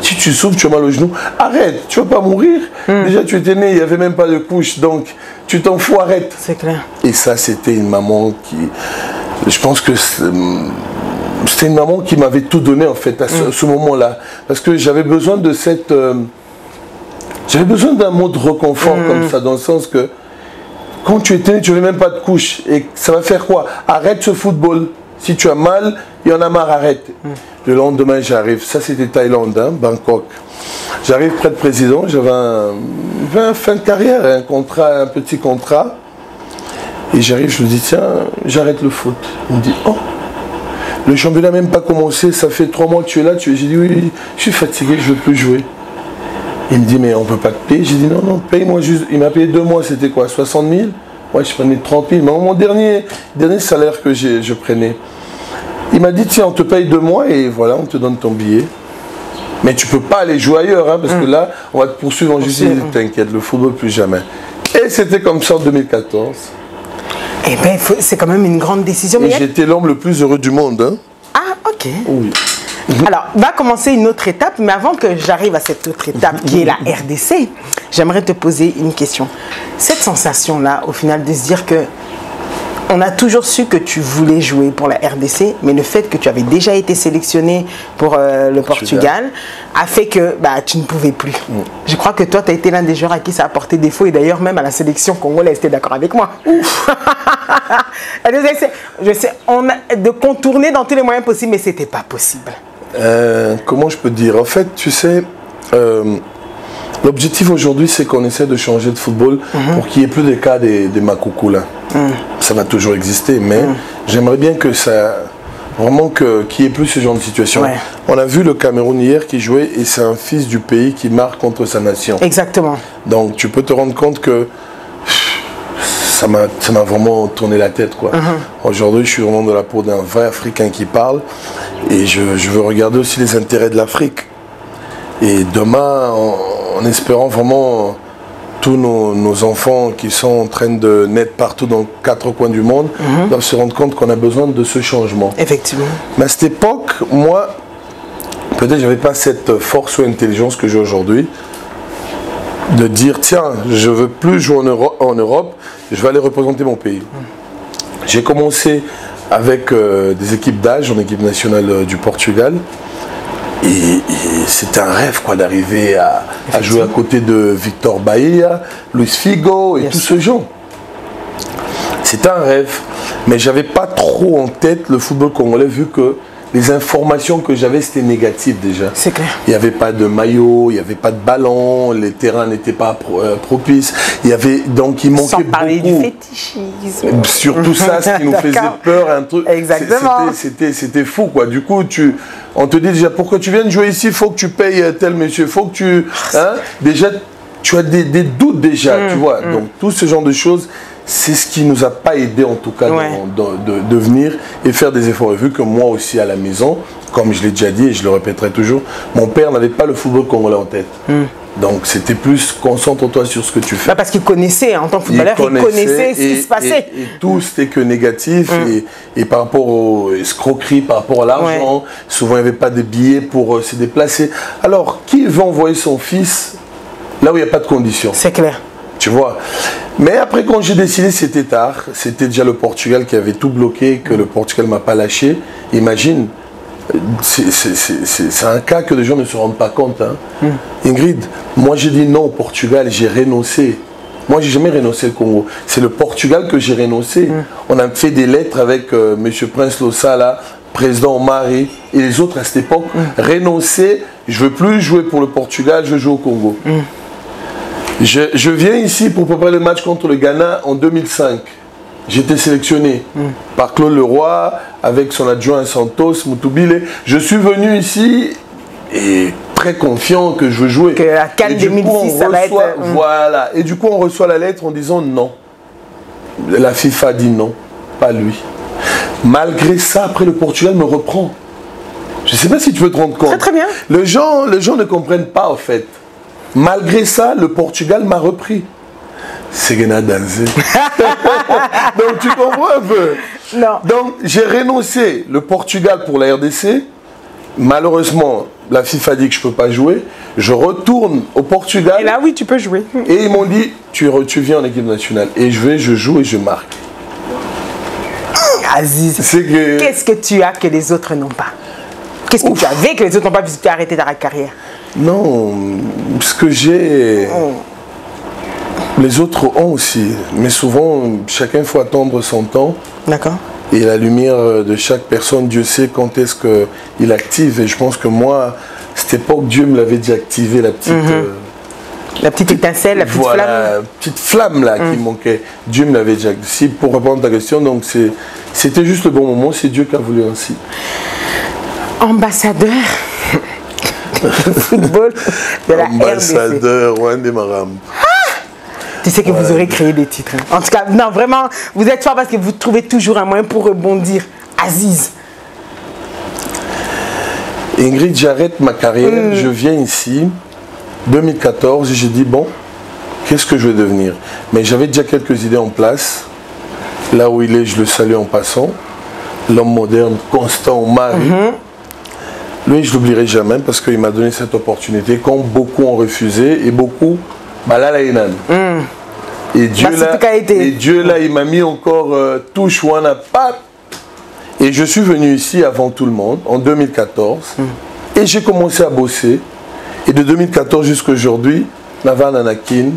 Si tu souffres, tu as mal au genou, arrête, tu ne vas pas mourir. Déjà, tu étais né, il n'y avait même pas de couche, donc tu t'en fous, arrête. C'est clair. Et ça, c'était une maman qui... Je pense que c'était une maman qui m'avait tout donné, en fait, à ce moment-là. Parce que j'avais besoin de cette... J'avais besoin d'un mot de réconfort comme ça, dans le sens que quand tu es tenu, tu ne veux même pas de couche. Et ça va faire quoi? Arrête ce football. Si tu as mal, il y en a marre, arrête. Le lendemain, j'arrive. Ça, c'était Thaïlande, hein, Bangkok. J'arrive près de président. J'avais un fin de carrière, un petit contrat. Et j'arrive, je lui dis, tiens, j'arrête le foot. Il me dit, oh, le championnat n'a même pas commencé. Ça fait 3 mois que tu es là. J'ai dit, oui, je suis fatigué, je ne veux plus jouer. Il me dit, mais on ne peut pas te payer. J'ai dit, non, non, paye-moi juste. Il m'a payé 2 mois, c'était quoi, 60 000? Ouais, je prenais 30 000. Mais mon dernier salaire que je prenais, il m'a dit, tiens, on te paye 2 mois et voilà, on te donne ton billet. Mais tu ne peux pas aller jouer ailleurs, hein, parce que là, on va te poursuivre en justice. T'inquiète, le football, plus jamais. Et c'était comme ça en 2014. Eh bien, c'est quand même une grande décision. Et j'étais l'homme le plus heureux du monde. Hein. Ah, ok. Oui. Alors, va commencer une autre étape, mais avant que j'arrive à cette autre étape qui est la RDC, j'aimerais te poser une question. Cette sensation-là, au final, de se dire que on a toujours su que tu voulais jouer pour la RDC, mais le fait que tu avais déjà été sélectionné pour le Portugal a fait que tu ne pouvais plus. Je crois que toi, tu as été l'un des joueurs à qui ça a porté défaut, et d'ailleurs, même à la sélection congolaise, tu es d'accord avec moi. Je sais, on a de contourner dans tous les moyens possibles, mais ce n'était pas possible. Comment je peux dire? En fait, tu sais, l'objectif aujourd'hui, c'est qu'on essaie de changer de football pour qu'il n'y ait plus de cas des Makoukou là. Ça va toujours exister, mais j'aimerais bien que ça... Vraiment qu'il n'y ait plus ce genre de situation. Ouais. On a vu le Cameroun hier qui jouait et c'est un fils du pays qui marque contre sa nation. Exactement. Donc tu peux te rendre compte que ça m'a vraiment tourné la tête, quoi. Aujourd'hui, je suis vraiment de la peau d'un vrai Africain qui parle et je veux regarder aussi les intérêts de l'Afrique. Et demain, en espérant vraiment tous nos enfants qui sont en train de naître partout dans 4 coins du monde doivent se rendre compte qu'on a besoin de ce changement. Effectivement. Mais à cette époque, moi, peut-être je n'avais pas cette force ou intelligence que j'ai aujourd'hui de dire, tiens, je ne veux plus jouer en Europe, je vais aller représenter mon pays. J'ai commencé avec des équipes d'âge en équipe nationale du Portugal. Et c'était un rêve d'arriver à jouer à côté de Victor Bahia, Luis Figo et tous ces gens. C'était un rêve. Mais je n'avais pas trop en tête le football congolais vu que les informations que j'avais, c'était négatif déjà. C'est clair. Il n'y avait pas de maillot, il n'y avait pas de ballon, les terrains n'étaient pas propices. Donc il manquait beaucoup. Sans parler du fétichisme. Surtout ça, ce qui nous faisait peur. Un truc. Exactement. C'était fou, quoi. Du coup, on te dit déjà, pourquoi tu viens de jouer ici, il faut que tu payes tel monsieur, il faut que tu... Hein, déjà, tu as des doutes déjà, tu vois. Donc tout ce genre de choses, c'est ce qui ne nous a pas aidé en tout cas de venir et faire des efforts. Et vu que moi aussi à la maison, comme je l'ai déjà dit et je le répéterai toujours, mon père n'avait pas le football congolais en tête. Donc c'était plus concentre-toi sur ce que tu fais. Parce qu'il connaissait, en tant que footballeur, il connaissait ce qui se passait. Et tout c'était que négatif. Et par rapport aux escroqueries, par rapport à l'argent, souvent il n'y avait pas de billets pour se déplacer. Alors qui veut envoyer son fils là où il n'y a pas de conditions? C'est clair. Tu vois. Mais après, quand j'ai décidé, c'était tard. C'était déjà le Portugal qui avait tout bloqué, que le Portugal ne m'a pas lâché. Imagine, c'est un cas que les gens ne se rendent pas compte. Hein. Ingrid, moi j'ai dit non au Portugal, j'ai renoncé. Moi, j'ai jamais renoncé au Congo. C'est le Portugal que j'ai renoncé. On a fait des lettres avec M. Prince Lossala, président Omari et les autres à cette époque. Renoncé, je ne veux plus jouer pour le Portugal, je joue au Congo. Je viens ici pour préparer le match contre le Ghana en 2005. J'étais sélectionné par Claude Leroy, avec son adjoint Santos, Moutubile. Je suis venu ici et très confiant que je veux jouer. Que la CAN 2006, ça va être... Voilà. Et du coup, on reçoit la lettre en disant non. La FIFA dit non, pas lui. Malgré ça, après, le Portugal me reprend. Je ne sais pas si tu veux te rendre compte. Très, très bien. Les gens ne comprennent pas, en fait. Malgré ça, le Portugal m'a repris. C'est Gena Danzé. Donc tu comprends un peu? Non. Donc j'ai renoncé le Portugal pour la RDC. Malheureusement, la FIFA dit que je ne peux pas jouer. Je retourne au Portugal. Et là, oui, tu peux jouer. Et ils m'ont dit, tu viens en équipe nationale. Et je joue et je marque. Aziz, qu'est-ce que tu as que les autres n'ont pas? Qu'est-ce que tu avais que les autres n'ont pas vu si tu as arrêté ta carrière? Non, ce que j'ai... Les autres ont aussi, mais souvent, chacun faut attendre son temps. D'accord. Et la lumière de chaque personne, Dieu sait quand est-ce qu'il active. Et je pense que moi, à cette époque, Dieu me l'avait déjà activé, la petite... la petite étincelle, la petite flamme. La petite flamme là qui manquait. Dieu me l'avait déjà activé. Si, pour répondre à ta question, donc c'était juste le bon moment, c'est Dieu qui a voulu ainsi. Ambassadeur de football de la Ambassadeur Wande Maram. Tu sais que vous aurez créé des titres. Hein. En tout cas, non, vraiment, vous êtes fort parce que vous trouvez toujours un moyen pour rebondir. Aziz. Ingrid, j'arrête ma carrière, je viens ici, 2014, et j'ai dit, bon, qu'est-ce que je vais devenir? Mais j'avais déjà quelques idées en place. Là où il est, je le salue en passant. L'homme moderne, Constant Mari. Lui, je ne l'oublierai jamais parce qu'il m'a donné cette opportunité, quand beaucoup ont refusé, et beaucoup, bah là, et Dieu là, il m'a mis encore touche wana pas. Et je suis venu ici avant tout le monde, en 2014. Et j'ai commencé à bosser. Et de 2014 jusqu'à aujourd'hui, Navan Anakin,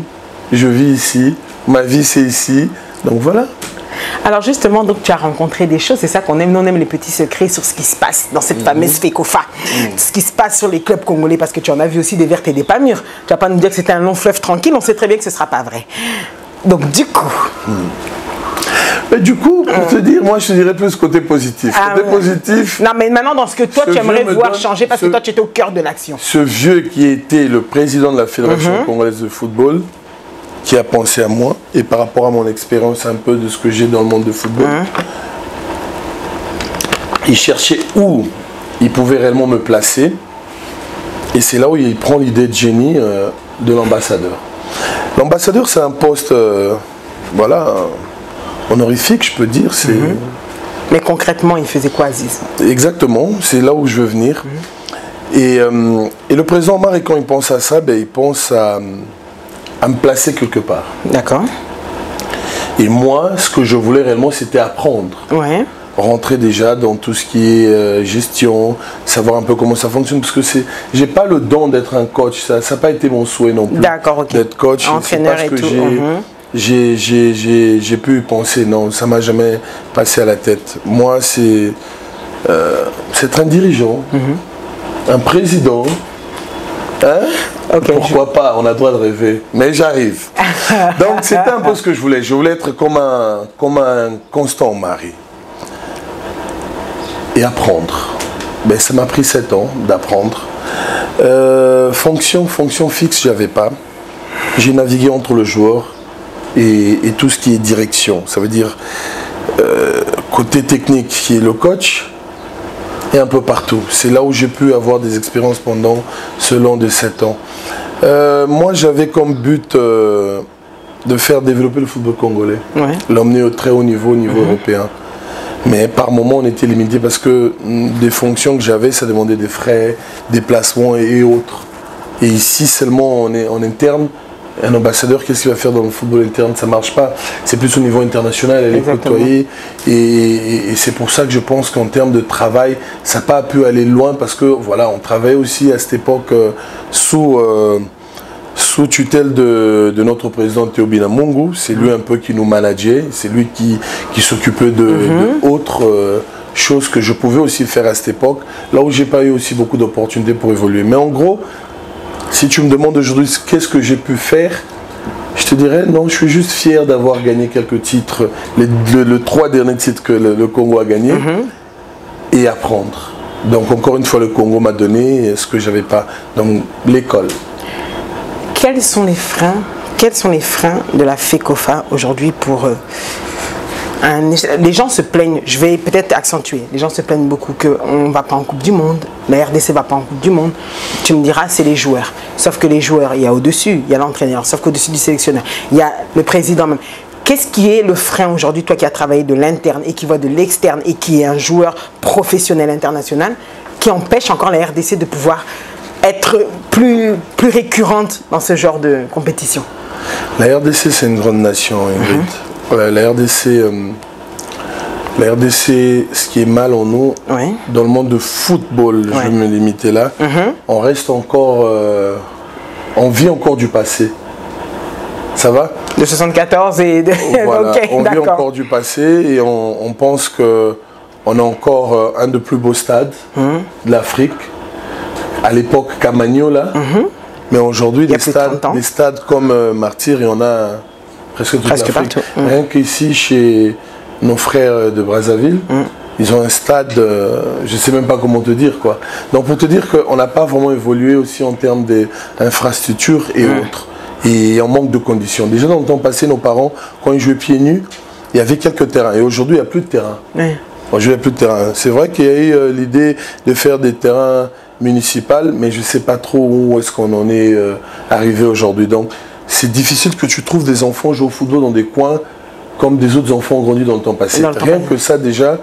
je vis ici, ma vie c'est ici. Donc voilà. Alors justement, donc, tu as rencontré des choses, c'est ça qu'on aime, nous on aime les petits secrets sur ce qui se passe dans cette fameuse FECOFA, ce qui se passe sur les clubs congolais, parce que tu en as vu aussi des vertes et des pas mûres. Tu vas pas nous dire que c'était un long fleuve tranquille, on sait très bien que ce ne sera pas vrai. Donc du coup... Mais du coup, pour te dire, moi je te dirais plus côté positif. Côté positif... Non mais maintenant dans ce que toi tu aimerais voir changer, parce que toi tu étais au cœur de l'action. Ce vieux qui était le président de la Fédération congolaise de football, qui a pensé à moi, et par rapport à mon expérience un peu de ce que j'ai dans le monde de football, il cherchait où il pouvait réellement me placer, et c'est là où il prend l'idée de génie de l'ambassadeur. L'ambassadeur, c'est un poste, voilà, honorifique, je peux dire. Mais concrètement, il faisait quoi, Aziz? Exactement, c'est là où je veux venir. Et le président Marie, quand il pense à ça, ben, il pense à me placer quelque part. D'accord. Et moi, ce que je voulais réellement, c'était apprendre. Ouais. Rentrer déjà dans tout ce qui est gestion, savoir un peu comment ça fonctionne, parce que j'ai pas le don d'être un coach, ça n'a pas été mon souhait non plus. D'accord, ok. D'être coach, entraîneur et tout. J'ai pu y penser, non, ça m'a jamais passé à la tête. Moi, c'est être un dirigeant, un président. Hein? Okay, pourquoi pas, on a le droit de rêver, mais j'arrive. Donc c'était un peu ce que je voulais être comme un Constant Mari et apprendre. Ben, ça m'a pris 7 ans d'apprendre. Fonction fixe, j'avais pas. J'ai navigué entre le joueur et tout ce qui est direction, ça veut dire côté technique qui est le coach, et un peu partout. C'est là où j'ai pu avoir des expériences pendant ce long de 7 ans. Moi, j'avais comme but de faire développer le football congolais, l'emmener au très haut niveau, européen. Mais par moment, on était limité parce que des fonctions que j'avais, ça demandait des frais, déplacements et autres. Et ici, seulement en interne, un ambassadeur, qu'est-ce qu'il va faire dans le football interne? Ça ne marche pas. C'est plus au niveau international, elle est côtoyée. Et c'est pour ça que je pense qu'en termes de travail, ça n'a pas pu aller loin parce que voilà, on travaillait aussi à cette époque sous tutelle de notre président Théobina Mungu. C'est lui un peu qui nous manageait. C'est lui qui s'occupait d'autres choses que je pouvais aussi faire à cette époque. Là où je n'ai pas eu aussi beaucoup d'opportunités pour évoluer. Mais en gros, si tu me demandes aujourd'hui qu'est-ce que j'ai pu faire, je te dirais non, je suis juste fier d'avoir gagné quelques titres, les 3 derniers titres que le Congo a gagné, et apprendre. Donc encore une fois, le Congo m'a donné ce que je n'avais pas. Donc l'école. Quels sont les freins de la FECOFA aujourd'hui pour les gens se plaignent, je vais peut-être accentuer, les gens se plaignent beaucoup qu'on ne va pas en Coupe du Monde, la RDC ne va pas en Coupe du Monde. Tu me diras, c'est les joueurs. Sauf que les joueurs, il y a au-dessus, il y a l'entraîneur, sauf qu'au-dessus du sélectionneur, il y a le président même. Qu'est-ce qui est le frein aujourd'hui, toi qui as travaillé de l'interne et qui voit de l'externe et qui est un joueur professionnel international, qui empêche encore la RDC de pouvoir être plus récurrente dans ce genre de compétition? La RDC, c'est une grande nation, Ingrid. La RDC, ce qui est mal en nous, dans le monde de football, je vais me limiter là, on reste encore, on vit encore du passé. Ça va? De 74 et de... Voilà, okay, on vit encore du passé et on pense qu'on a encore un des plus beaux stades de l'Afrique. À l'époque, Camagno, là. Mais aujourd'hui, des stades comme Martyr, il y en a presque toute l'Afrique. Rien qu'ici, chez nos frères de Brazzaville, ils ont un stade, je ne sais même pas comment te dire, quoi. Donc, pour te dire qu'on n'a pas vraiment évolué aussi en termes d'infrastructures et autres. Et on manque de conditions. Déjà, dans le temps passé, nos parents, quand ils jouaient pieds nus, il y avait quelques terrains. Et aujourd'hui, il n'y a plus de terrain. Aujourd'hui, il n'y a plus de terrain. C'est vrai qu'il y a eu l'idée de faire des terrains municipaux, mais je ne sais pas trop où est-ce qu'on en est arrivé aujourd'hui. Donc, c'est difficile que tu trouves des enfants jouer au football dans des coins comme des autres enfants ont grandi dans le temps passé. Rien que ça, déjà,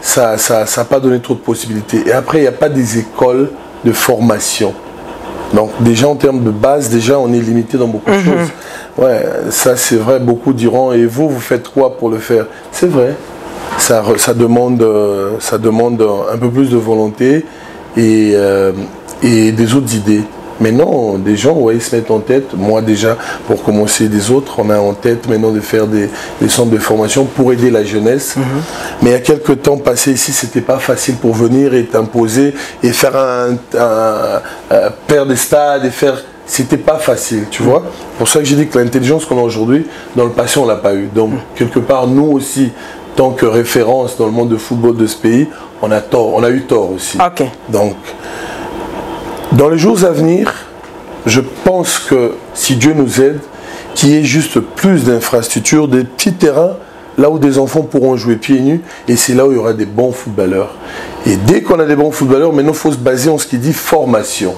ça n'a pas donné trop de possibilités. Et après, il n'y a pas des écoles de formation. Donc déjà en termes de base, déjà on est limité dans beaucoup de choses. Ouais, ça c'est vrai, beaucoup diront, et vous faites quoi pour le faire? C'est vrai, ça demande un peu plus de volonté et des autres idées. Mais non, des gens, ouais, ils se mettent en tête, moi déjà, pour commencer, des autres, on a en tête maintenant de faire des centres de formation pour aider la jeunesse. Mais il y a quelques temps passés ici, c'était pas facile pour venir et t'imposer et faire faire des stades et faire... C'était pas facile, tu vois. Pour ça que j'ai dit que l'intelligence qu'on a aujourd'hui, dans le passé, on l'a pas eu. Donc, quelque part, nous aussi, tant que référence dans le monde de football de ce pays, on a eu tort aussi. Okay. Donc... Dans les jours à venir, je pense que si Dieu nous aide, qu'il y ait juste plus d'infrastructures, des petits terrains, là où des enfants pourront jouer pieds nus, et c'est là où il y aura des bons footballeurs. Et dès qu'on a des bons footballeurs, maintenant il faut se baser en ce qui dit formation.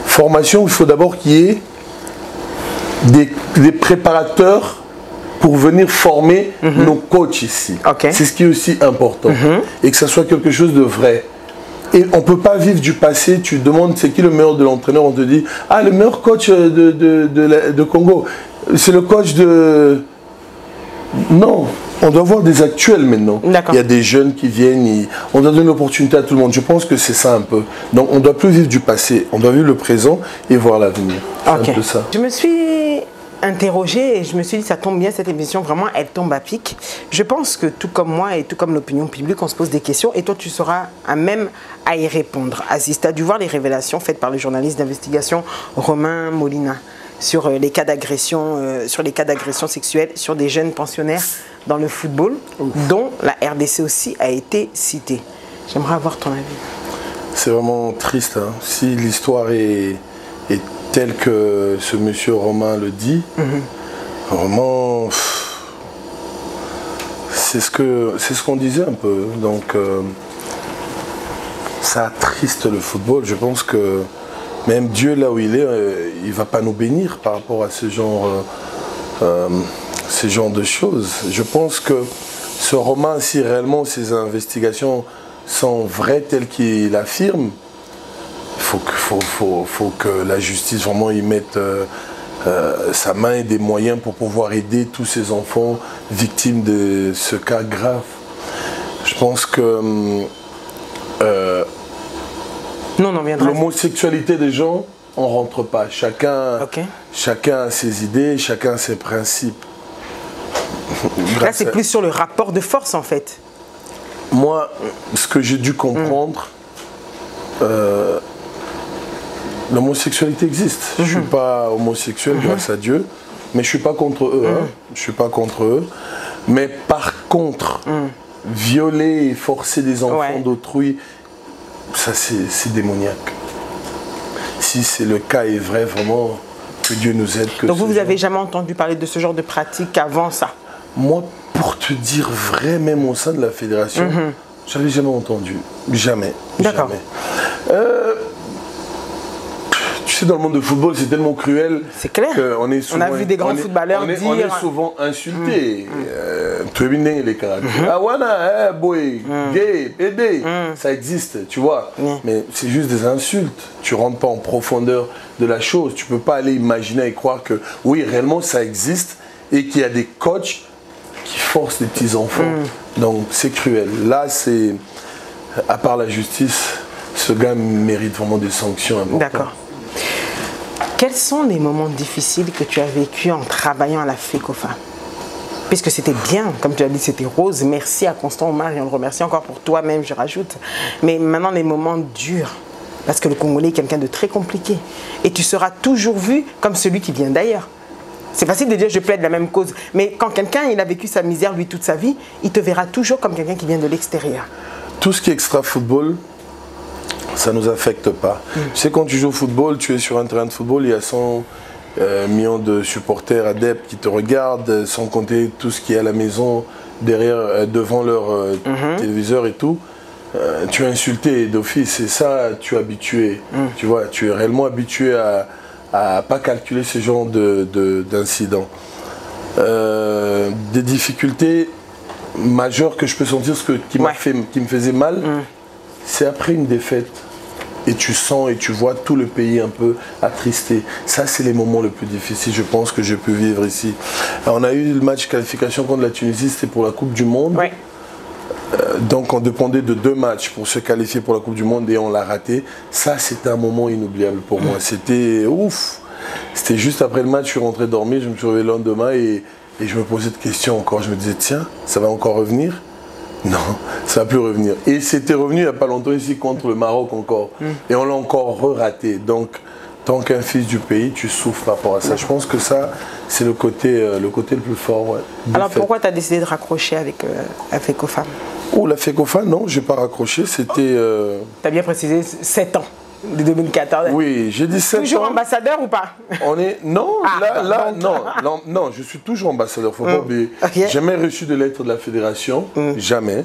Formation, il faut d'abord qu'il y ait des préparateurs pour venir former nos coachs ici. Okay. C'est ce qui est aussi important. Et que ça soit quelque chose de vrai. Et on ne peut pas vivre du passé. Tu demandes c'est qui le meilleur de l'entraîneur, on te dit ah, le meilleur coach de Congo, c'est le coach de... Non, on doit voir des actuels maintenant. Il y a des jeunes qui viennent, on doit donner l'opportunité à tout le monde. Je pense que c'est ça un peu. Donc on ne doit plus vivre du passé, on doit vivre le présent et voir l'avenir. C'est un peu ça. Je me suis interrogée et je me suis dit ça tombe bien, cette émission vraiment elle tombe à pic. Je pense que tout comme moi et tout comme l'opinion publique, on se pose des questions et toi tu seras à même à y répondre. Aziz, tu as dû voir les révélations faites par le journaliste d'investigation Romain Molina sur les cas d'agression sexuelle sur des jeunes pensionnaires dans le football, dont la RDC aussi a été citée. J'aimerais avoir ton avis. C'est vraiment triste, hein. Si l'histoire est tel que ce monsieur Romain le dit, vraiment, c'est ce qu'on disait un peu. Donc, ça attriste le football. Je pense que même Dieu, là où il est, il ne va pas nous bénir par rapport à ce genre de choses. Je pense que ce Romain, si réellement ses investigations sont vraies telles qu'il affirme, il faut que la justice vraiment y mette sa main et des moyens pour pouvoir aider tous ces enfants victimes de ce cas grave. Je pense que l'homosexualité des gens, on ne rentre pas. Chacun a ses idées, chacun a ses principes. Là, c'est plus sur le rapport de force en fait. Moi, ce que j'ai dû comprendre, l'homosexualité existe. Je ne suis pas homosexuel, grâce à Dieu, mais je ne suis pas contre eux. Je suis pas contre eux. Mais par contre, violer et forcer des enfants d'autrui, ça c'est démoniaque. Si c'est le cas est vrai, vraiment, que Dieu nous aide. Donc vous n'avez jamais entendu parler de ce genre de pratique avant ça? Moi, pour te dire vrai, même au sein de la fédération, je n'avais jamais entendu. Jamais. D'accord. Tu sais, dans le monde de football, c'est tellement cruel. C'est clair. On a vu des grands footballeurs dire... On est souvent insultés. Tu es bien les caractères. Ah, voilà, boy, gay, PD. Ça existe, tu vois. Mais c'est juste des insultes. Tu ne rentres pas en profondeur de la chose. Tu ne peux pas aller imaginer et croire que, oui, réellement, ça existe et qu'il y a des coachs qui forcent les petits-enfants. Donc, c'est cruel. Là, c'est... À part la justice, ce gars mérite vraiment des sanctions importantes. D'accord. Quels sont les moments difficiles que tu as vécu en travaillant à la FECOFA? Puisque c'était bien, comme tu as dit, c'était rose. Merci à Constant Omar et on le remercie encore pour toi-même, je rajoute. Mais maintenant, les moments durs, parce que le Congolais est quelqu'un de très compliqué. Et tu seras toujours vu comme celui qui vient d'ailleurs. C'est facile de dire je plaide la même cause, mais quand quelqu'un il a vécu sa misère lui toute sa vie, il te verra toujours comme quelqu'un qui vient de l'extérieur. Tout ce qui est extra-football, ça ne nous affecte pas. Tu sais, quand tu joues au football, tu es sur un terrain de football, il y a 100 millions de supporters, adeptes qui te regardent, sans compter tout ce qui est à la maison, derrière, devant leur téléviseur et tout. Tu es insulté d'office et ça, tu es habitué. Tu vois, tu es réellement habitué à pas calculer ce genre d'incidents. Des difficultés majeures que je peux sentir, qui me faisait mal, c'est après une défaite. Et tu sens et tu vois tout le pays un peu attristé. Ça, c'est les moments les plus difficiles, je pense, que j'ai pu vivre ici. Alors, on a eu le match qualification contre la Tunisie, c'était pour la Coupe du Monde. Ouais. Donc on dépendait de 2 matchs pour se qualifier pour la Coupe du Monde et on l'a raté. Ça, c'était un moment inoubliable pour moi. C'était ouf. C'était juste après le match, je suis rentré dormir, je me suis réveillé le lendemain et je me posais de questions encore. Je me disais, tiens, ça va encore revenir? Non, ça ne va plus revenir. Et c'était revenu il n'y a pas longtemps ici contre le Maroc encore. Et on l'a encore raté. Donc, tant qu'un fils du pays, tu souffres par rapport à ça. Je pense que ça, c'est le côté le plus fort. Ouais, alors pourquoi tu as décidé de raccrocher avec la FECOFA? La FECOFA, non, je n'ai pas raccroché. C'était... Tu as bien précisé 7 ans. De 2014. Oui, j'ai dit 7 ans. Toujours ambassadeur ou pas? Non, non, je suis toujours ambassadeur. Faut pas oublier. Okay. Jamais reçu de lettre de la fédération. Jamais.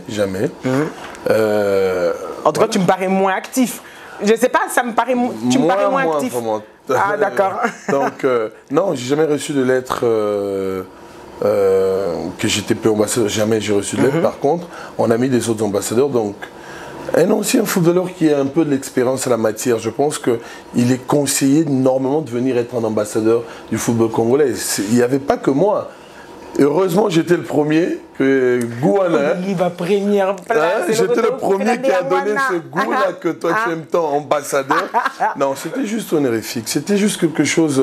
En tout cas, tu me parais moins actif. Je sais pas, ça me paraît. Tu me parais moins actif. Vraiment. Ah, d'accord. Donc, non, j'ai jamais reçu de lettre que j'étais peu ambassadeur. Jamais j'ai reçu de lettre. Par contre, on a mis des autres ambassadeurs. Donc, un ancien footballeur qui a un peu de l'expérience à la matière, je pense qu'il est conseillé normalement de venir être un ambassadeur du football congolais. Il n'y avait pas que moi. Heureusement, j'étais le premier, que Gouana. Il va première place. J'étais le premier qui a donné ce goût-là que toi tu aimes tant, ambassadeur. Non, c'était juste honorifique. C'était juste quelque chose,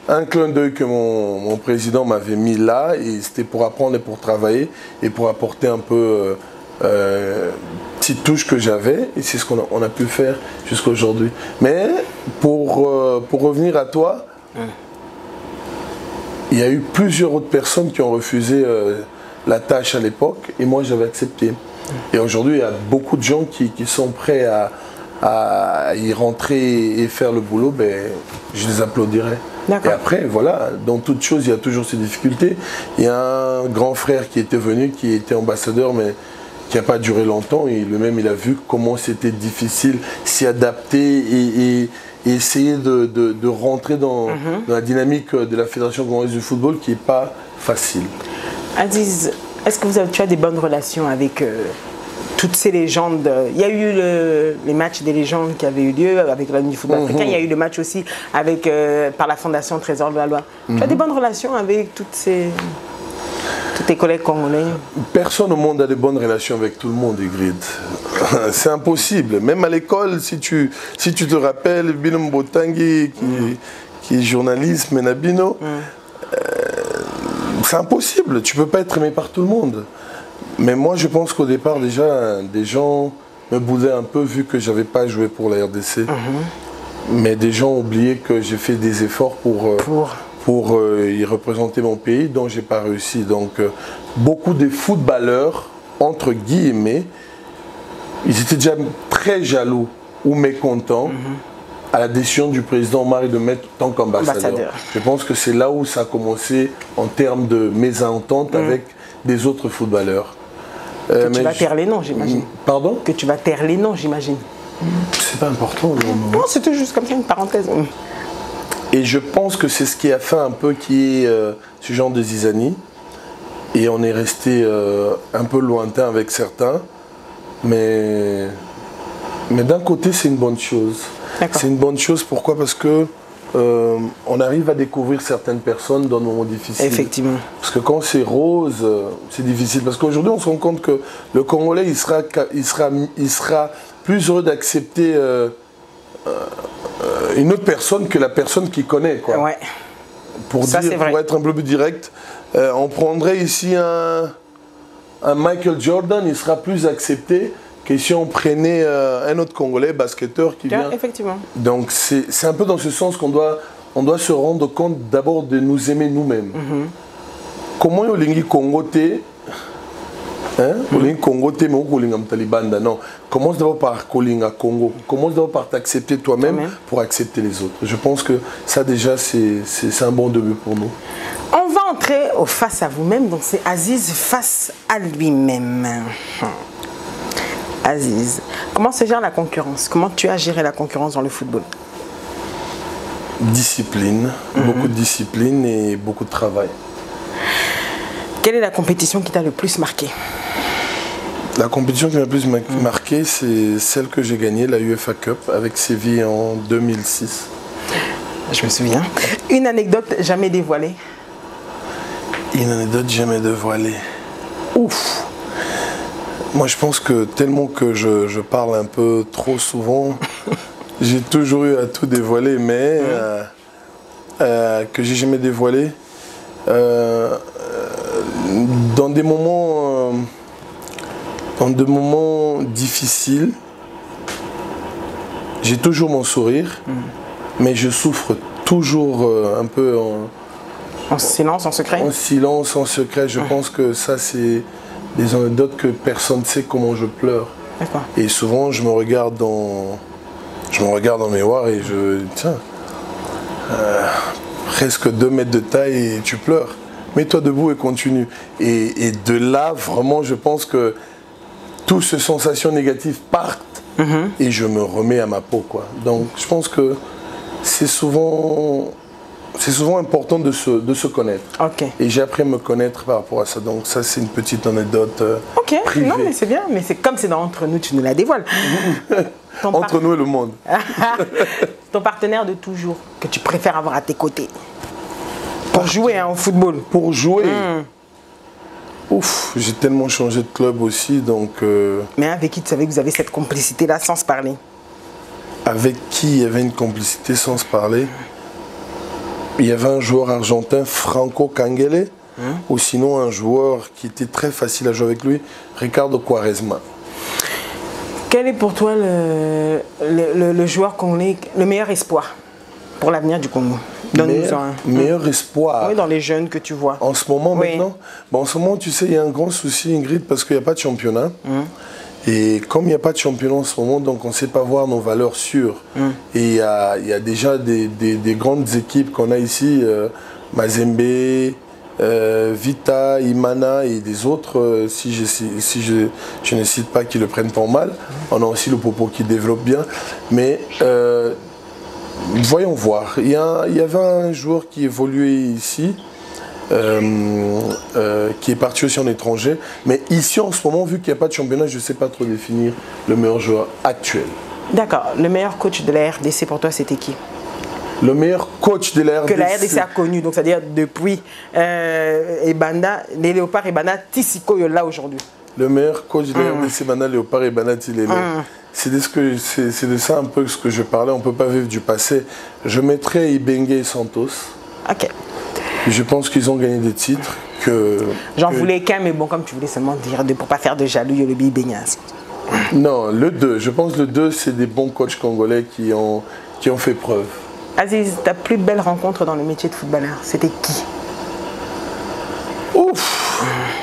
un clin d'œil que mon président m'avait mis là. Et c'était pour apprendre et pour travailler et pour apporter un peu. Petite touche que j'avais et c'est ce qu'on a pu faire jusqu'à aujourd'hui. Mais pour revenir à toi, il y a eu plusieurs autres personnes qui ont refusé la tâche à l'époque et moi j'avais accepté. Et aujourd'hui il y a beaucoup de gens qui sont prêts à y rentrer et faire le boulot, ben, je les applaudirais. Et après, voilà, dans toute chose, il y a toujours ces difficultés. Il y a un grand frère qui était venu, qui était ambassadeur, mais qui n'a pas duré longtemps, et lui-même il a vu comment c'était difficile s'y adapter et essayer de rentrer dans la dynamique de la Fédération congolaise du football qui n'est pas facile. Aziz, est-ce que tu as des bonnes relations avec toutes ces légendes? Il y a eu les matchs des légendes qui avaient eu lieu avec la du football africain, il y a eu le match aussi avec, par la Fondation Trésor de la Loi. Tu as des bonnes relations avec tous tes collègues congolais? Personne au monde a de bonnes relations avec tout le monde, Ingrid. C'est impossible. Même à l'école, si tu te rappelles, Bino Mbotangi, qui est journaliste, Menabino, c'est impossible. Tu ne peux pas être aimé par tout le monde. Mais moi, je pense qu'au départ, déjà, des gens me boudaient un peu vu que je n'avais pas joué pour la RDC. Mais des gens ont oublié que j'ai fait des efforts pour y représenter mon pays, dont je n'ai pas réussi. Donc, beaucoup de footballeurs, entre guillemets, ils étaient déjà très jaloux ou mécontents à la décision du président Omar de mettre tant qu'ambassadeur. Je pense que c'est là où ça a commencé en termes de mésentente avec des autres footballeurs. Que tu vas taire les noms, j'imagine. Pardon? Que tu vas taire les noms, j'imagine. C'est pas important. Non, c'était juste comme ça, une parenthèse. Et je pense que c'est ce qui a fait un peu qui est ce genre de zizanie. Et on est resté un peu lointain avec certains. Mais d'un côté, c'est une bonne chose. C'est une bonne chose, pourquoi? Parce que on arrive à découvrir certaines personnes dans nos moments difficiles. Effectivement. Parce que quand c'est rose, c'est difficile. Parce qu'aujourd'hui, on se rend compte que le Congolais, il sera plus heureux d'accepter une autre personne que la personne qui connaît, quoi. Ouais. Pour être un peu plus direct, on prendrait ici un Michael Jordan, il sera plus accepté que si on prenait un autre Congolais basketteur qui vient. Effectivement. Donc c'est un peu dans ce sens qu'on doit se rendre compte d'abord de nous aimer nous-mêmes. Comment on lingi Congo Congo non. Commence d'abord par Kolinga Congo. Commence d'abord par t'accepter toi-même pour accepter les autres. Je pense que ça déjà c'est un bon début pour nous. On va entrer au face à vous-même, donc c'est Aziz face à lui-même. Aziz, comment se gère la concurrence? Comment tu as géré la concurrence dans le football? Discipline, beaucoup de discipline et beaucoup de travail. Quelle est la compétition qui t'a le plus marqué? La compétition qui m'a le plus marqué, c'est celle que j'ai gagnée, la UEFA Cup, avec Séville en 2006. Je me souviens. Une anecdote jamais dévoilée? Une anecdote jamais dévoilée. Ouf! Moi, je pense que tellement que je parle un peu trop souvent, j'ai toujours eu à tout dévoiler, mais que j'ai jamais dévoilé. Dans des moments difficiles, j'ai toujours mon sourire, mais je souffre toujours un peu en silence, en secret. En silence, en secret. Je pense que ça, c'est des anecdotes que personne ne sait comment je pleure. Et souvent, je me regarde dans le miroir et tiens, presque 2 mètres de taille et tu pleures. Mets-toi debout et continue. Et de là, vraiment, je pense que toutes ces sensations négatives partent et je me remets à ma peau, quoi. Donc, je pense que c'est souvent important de se connaître. Et j'ai appris à me connaître par rapport à ça. Donc, ça, c'est une petite anecdote privée. Non, mais c'est bien. Mais c'est comme c'est entre nous, tu nous la dévoiles. Entre nous et le monde. Ton partenaire de toujours, que tu préfères avoir à tes côtés. Pour jouer au football. Pour jouer. Ouf, j'ai tellement changé de club aussi, donc... Mais avec qui tu savais que vous avez cette complicité-là sans se parler? Avec qui il y avait une complicité sans se parler? Il y avait un joueur argentin, Franco Kangele, ou sinon un joueur qui était très facile à jouer avec lui, Ricardo Quaresma. Quel est pour toi le joueur congolais, le meilleur espoir pour l'avenir du Congo? Meilleur espoir. Oui, dans les jeunes que tu vois. En ce moment, maintenant, en ce moment, tu sais, il y a un grand souci, Ingrid, parce qu'il n'y a pas de championnat. Et comme il n'y a pas de championnat en ce moment, donc on ne sait pas voir nos valeurs sûres. Et il y a déjà des grandes équipes qu'on a ici, Mazembe, Vita, Imana et des autres, si je ne cite pas qui le prennent pour mal. On a aussi le Popo qui développe bien. Mais voyons voir. Il y avait un joueur qui évoluait ici, qui est parti aussi en étranger. Mais ici, en ce moment, vu qu'il n'y a pas de championnat, je ne sais pas trop définir le meilleur joueur actuel. D'accord. Le meilleur coach de la RDC pour toi, c'était qui? Le meilleur coach de la RDC. Que la RDC a connu, donc c'est-à-dire depuis Ebanda, les Léopards Ebanda, Tissiko est là aujourd'hui. Le meilleur coach de la RDC, Banda, Léopard Ebanda, Tilele. C'est de ça un peu ce que je parlais, on ne peut pas vivre du passé. Je mettrais Ibenge et Santos. Ok. Je pense qu'ils ont gagné des titres. J'en voulais qu'un, mais bon, comme tu voulais seulement dire, pour ne pas faire de jaloux, il y a le Ibenge. Non, le 2. Je pense que le 2, c'est des bons coachs congolais qui ont fait preuve. Aziz, ta plus belle rencontre dans le métier de footballeur, c'était qui? Ouf!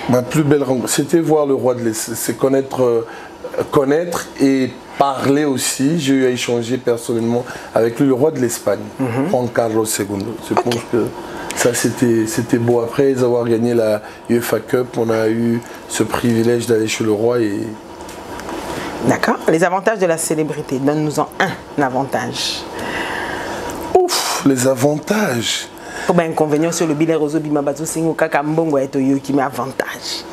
Ma plus belle rencontre, c'était voir le roi de l'Espagne. C'est connaître et parler aussi. J'ai eu à échanger personnellement avec lui, le roi de l'Espagne, Juan Carlos II. Je pense que ça, c'était beau. Après avoir gagné la UEFA Cup, on a eu ce privilège d'aller chez le roi. D'accord. Les avantages de la célébrité, donne-nous-en un avantage. Ouf, les avantages. Pour un inconvénient sur le billet Rozo Bimabazo Singo Kakambongo et Toyo qui met avantage.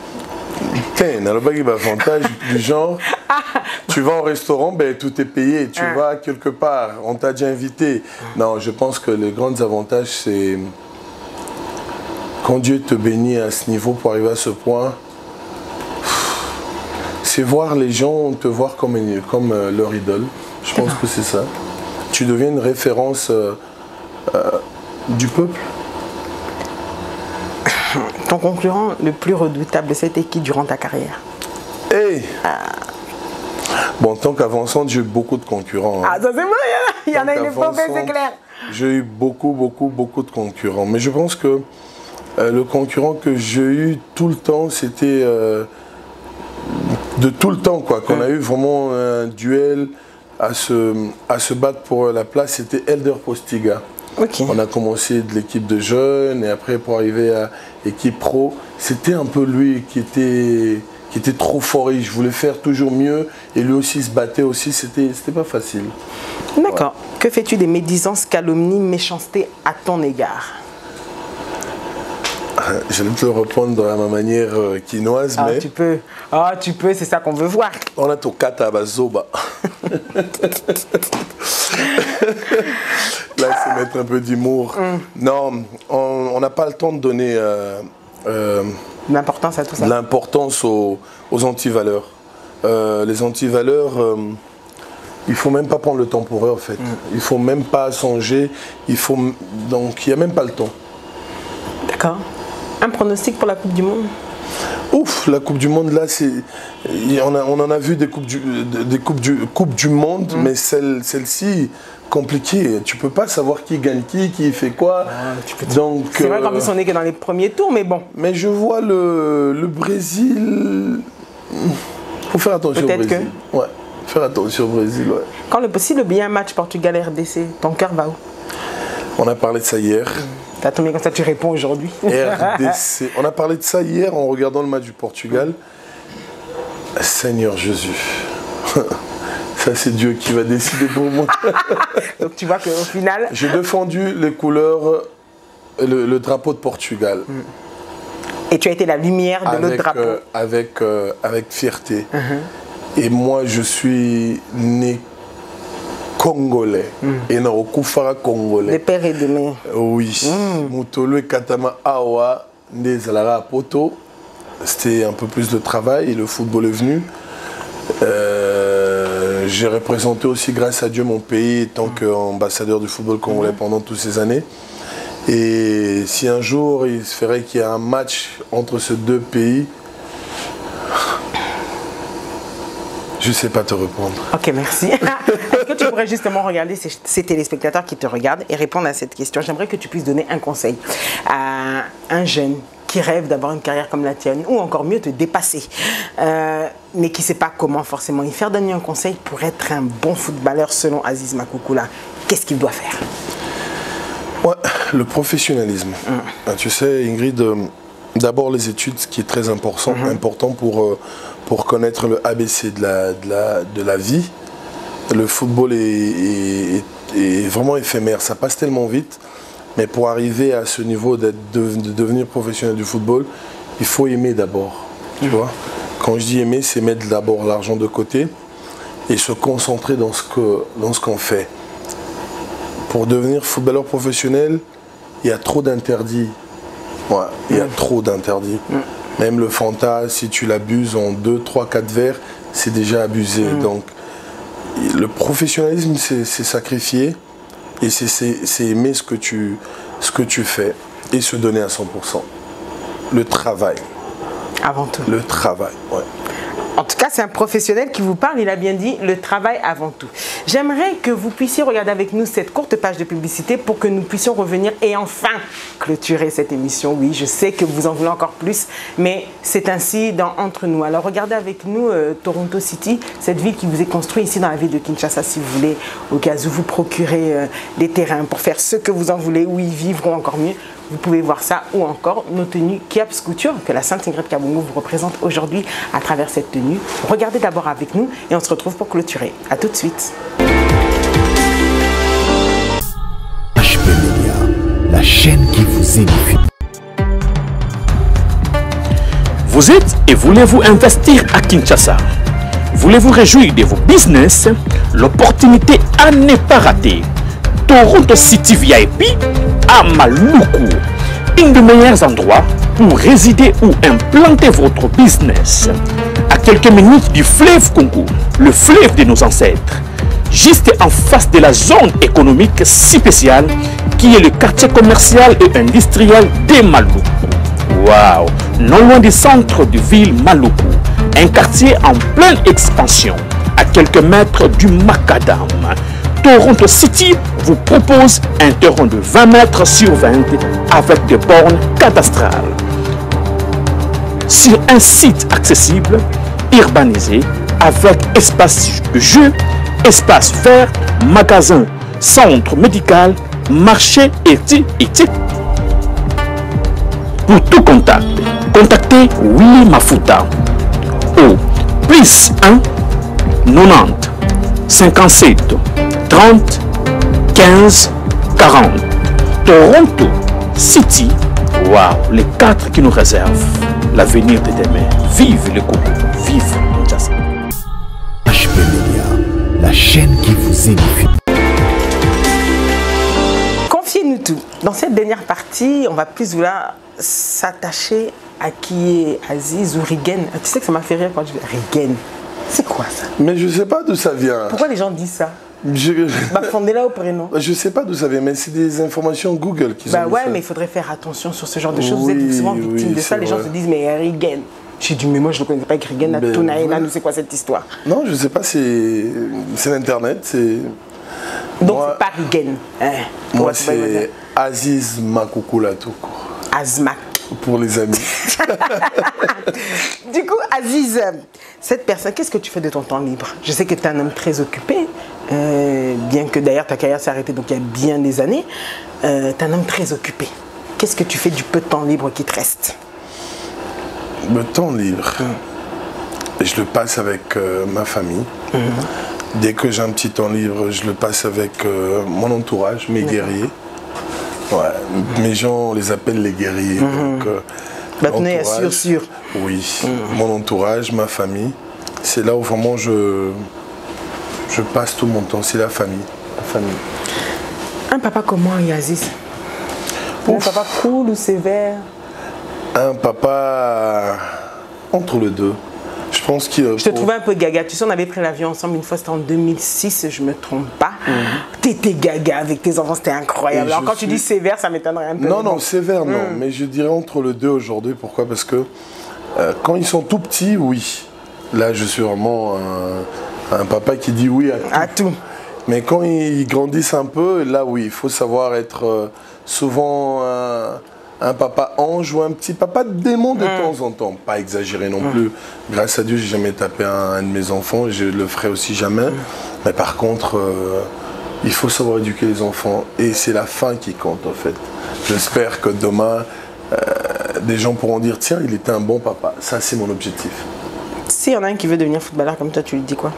Tiens, dans le bague avantage du genre, tu vas au restaurant, ben, tout est payé, tu vas quelque part, on t'a déjà invité. Non, je pense que les grands avantages, c'est quand Dieu te bénit à ce niveau pour arriver à ce point, c'est voir les gens te voir comme leur idole. Je pense que c'est ça. tu deviens une référence du peuple. Ton concurrent le plus redoutable, c'était qui durant ta carrière? Hey. Bon, en tant qu'avançante, j'ai eu beaucoup de concurrents. Ah, ça c'est vrai, il y en a une époque, c'est clair. J'ai eu beaucoup de concurrents. Mais je pense que le concurrent que j'ai eu tout le temps, c'était de tout le temps, quoi. Qu'on a eu vraiment un duel à se battre pour la place, c'était Elder Postiga. Okay. On a commencé de l'équipe de jeunes et après pour arriver à l'équipe pro, c'était un peu lui qui était trop fort et je voulais faire toujours mieux et lui aussi se battait aussi, c'était pas facile. D'accord. Ouais. Que fais-tu des médisances, calomnies, méchancetés à ton égard? J'allais te le répondre à ma manière quinoise, mais... Tu peux. Ah, tu peux, c'est ça qu'on veut voir. On a ton kata bazoba. Là, c'est mettre un peu d'humour. Non, on n'a pas le temps de donner l'importance à tout ça. L'importance aux antivaleurs. Les antivaleurs, il ne faut même pas prendre le temps pour eux, en fait. Il ne faut même pas songer. Donc, il n'y a même pas le temps. D'accord. Un pronostic pour la Coupe du Monde? Ouf, la Coupe du Monde, là, on en a vu des Coupes du Monde, mais celle-ci, compliquée. Tu ne peux pas savoir qui gagne qui fait quoi. Donc, c'est vrai qu'en plus, on n'est que dans les premiers tours, mais bon. Mais je vois le Brésil... Il faut faire attention au Brésil. Ouais, faire attention au Brésil, ouais. Quand si le bien match Portugal-RDC, ton cœur va où? On a parlé de ça hier. T'as tombé comme ça, tu réponds aujourd'hui. RDC. On a parlé de ça hier en regardant le match du Portugal. Seigneur Jésus. Ça, c'est Dieu qui va décider pour moi. Donc, tu vois qu'au final... J'ai défendu les couleurs, le drapeau de Portugal. Et tu as été la lumière de notre drapeau. Avec fierté. Et moi, je suis né congolais. Et non, au Koufara congolais. De père et de mère. Oui. Moutolo et Katama Awa, Nezalara à Poto. C'était un peu plus de travail et le football est venu. J'ai représenté aussi, grâce à Dieu, mon pays en tant qu'ambassadeur du football congolais pendant toutes ces années. Et si un jour il se ferait qu'il y a un match entre ces deux pays, je ne sais pas te répondre. Ok, merci. Est-ce que tu pourrais justement regarder ces téléspectateurs qui te regardent et répondre à cette question? J'aimerais que tu puisses donner un conseil à un jeune qui rêve d'avoir une carrière comme la tienne, ou encore mieux, te dépasser, mais qui ne sait pas comment forcément y faire. Donner un conseil pour être un bon footballeur selon Aziz Makoukoula. Qu'est-ce qu'il doit faire? Ouais, le professionnalisme. Tu sais, Ingrid, d'abord les études, ce qui est très important, pour connaître le ABC de la vie. Le football est vraiment éphémère, ça passe tellement vite. Mais pour arriver à ce niveau de devenir professionnel du football, il faut aimer d'abord. Tu vois? Quand je dis aimer, c'est mettre d'abord l'argent de côté et se concentrer dans ce qu'on fait. Pour devenir footballeur professionnel, il y a trop d'interdits. Ouais, il y a trop d'interdits. Même le Fanta, si tu l'abuses en 2, 3, 4 verres, c'est déjà abusé. Donc, le professionnalisme, c'est sacrifier. Et c'est aimer ce que tu fais et se donner à 100%. Le travail. Avant tout. Le travail, ouais. En tout cas, c'est un professionnel qui vous parle, il a bien dit, le travail avant tout. J'aimerais que vous puissiez regarder avec nous cette courte page de publicité pour que nous puissions revenir et enfin clôturer cette émission. Oui, je sais que vous en voulez encore plus, mais c'est ainsi entre nous. Alors regardez avec nous Toronto City, cette ville qui vous est construite ici dans la ville de Kinshasa, si vous voulez, au cas où vous procurez des terrains pour faire ce que vous en voulez, où ils vivront encore mieux. Vous pouvez voir ça, ou encore nos tenues Kiaps Couture que la Sainte Ingrid Kabongo vous représente aujourd'hui à travers cette tenue. Regardez d'abord avec nous et on se retrouve pour clôturer. A tout de suite. HP Media, la chaîne qui vous édifie. Vous êtes et voulez-vous investir à Kinshasa? Voulez-vous réjouir de vos business? L'opportunité à ne pas rater. Toronto City VIP à Maluku, un des meilleurs endroits pour résider ou implanter votre business. À quelques minutes du fleuve Congo, le fleuve de nos ancêtres. juste en face de la zone économique spéciale qui est le quartier commercial et industriel de Maluku. Waouh! Non loin du centre de ville Maluku, un quartier en pleine expansion, à quelques mètres du Macadam. Toronto City vous propose un terrain de 20 mètres sur 20 avec des bornes cadastrales. Sur un site accessible, urbanisé, avec espace de jeu, espace vert, magasin, centre médical, marché éthique. Pour tout contact, contactez Willy Mafuta au plus 1 90 57 30 15 40. Toronto City, waouh, les 4 qui nous réservent l'avenir de demain. Vive le Congo, vive Kinshasa. HP Media, la chaîne qui vous édifie. Confiez-nous tout. Dans cette dernière partie, on va plus vouloir s'attacher à qui est Aziz ou Rigen. Tu sais que ça m'a fait rire quand je dis Rigen. C'est quoi ça? Mais je sais pas d'où ça vient. Pourquoi les gens disent ça? Bah, fondez-la au prénom. Je sais pas d'où ça vient, mais c'est des informations Google qui sont. Bah ouais, mais il faudrait faire attention sur ce genre de choses. Vous êtes souvent victime de ça. Les gens se disent, mais Rigen. J'ai dit, mais moi je ne connais pas avec Rigen. Nous, c'est quoi cette histoire? Non, je sais pas, c'est l'internet. Donc c'est pas Rigen. Moi c'est Aziz Makoukoula tout court. Azmak. Pour les amis. Du coup, Aziz, cette personne, qu'est-ce que tu fais de ton temps libre? Je sais que tu es un homme très occupé, bien que d'ailleurs ta carrière s'est arrêtée donc il y a bien des années. Tu es un homme très occupé. Qu'est-ce que tu fais du peu de temps libre qui te reste? Le temps libre, je le passe avec ma famille. Dès que j'ai un petit temps libre, je le passe avec mon entourage, mes guerriers. Ouais, mes gens, on les appelle les guerriers. Donc, sûr. Oui, mon entourage, ma famille. C'est là où vraiment je passe tout mon temps. C'est la famille. Un papa comment, Aziz? Un papa cool ou sévère? Un papa entre les deux. Je pense qu'il. Je te trouvais un peu gaga. Tu sais, on avait pris l'avion ensemble une fois, c'était en 2006, je ne me trompe pas. Tu étais gaga avec tes enfants, c'était incroyable. Alors quand tu dis sévère, ça m'étonnerait un peu. Non, sévère, non. Mais je dirais entre les deux aujourd'hui. Pourquoi? Parce que quand ils sont tout petits, oui. Là, je suis vraiment un papa qui dit oui à tout. Mais quand ils grandissent un peu, là, oui, il faut savoir être souvent un papa ange ou un petit papa démon de temps en temps. Pas exagéré non plus. Grâce à Dieu, j'ai jamais tapé un de mes enfants et je le ferai aussi jamais. Mais par contre, il faut savoir éduquer les enfants et c'est la fin qui compte en fait. J'espère que demain, des gens pourront dire tiens, il était un bon papa. Ça, c'est mon objectif. S'il y en a un qui veut devenir footballeur comme toi, tu lui dis quoi?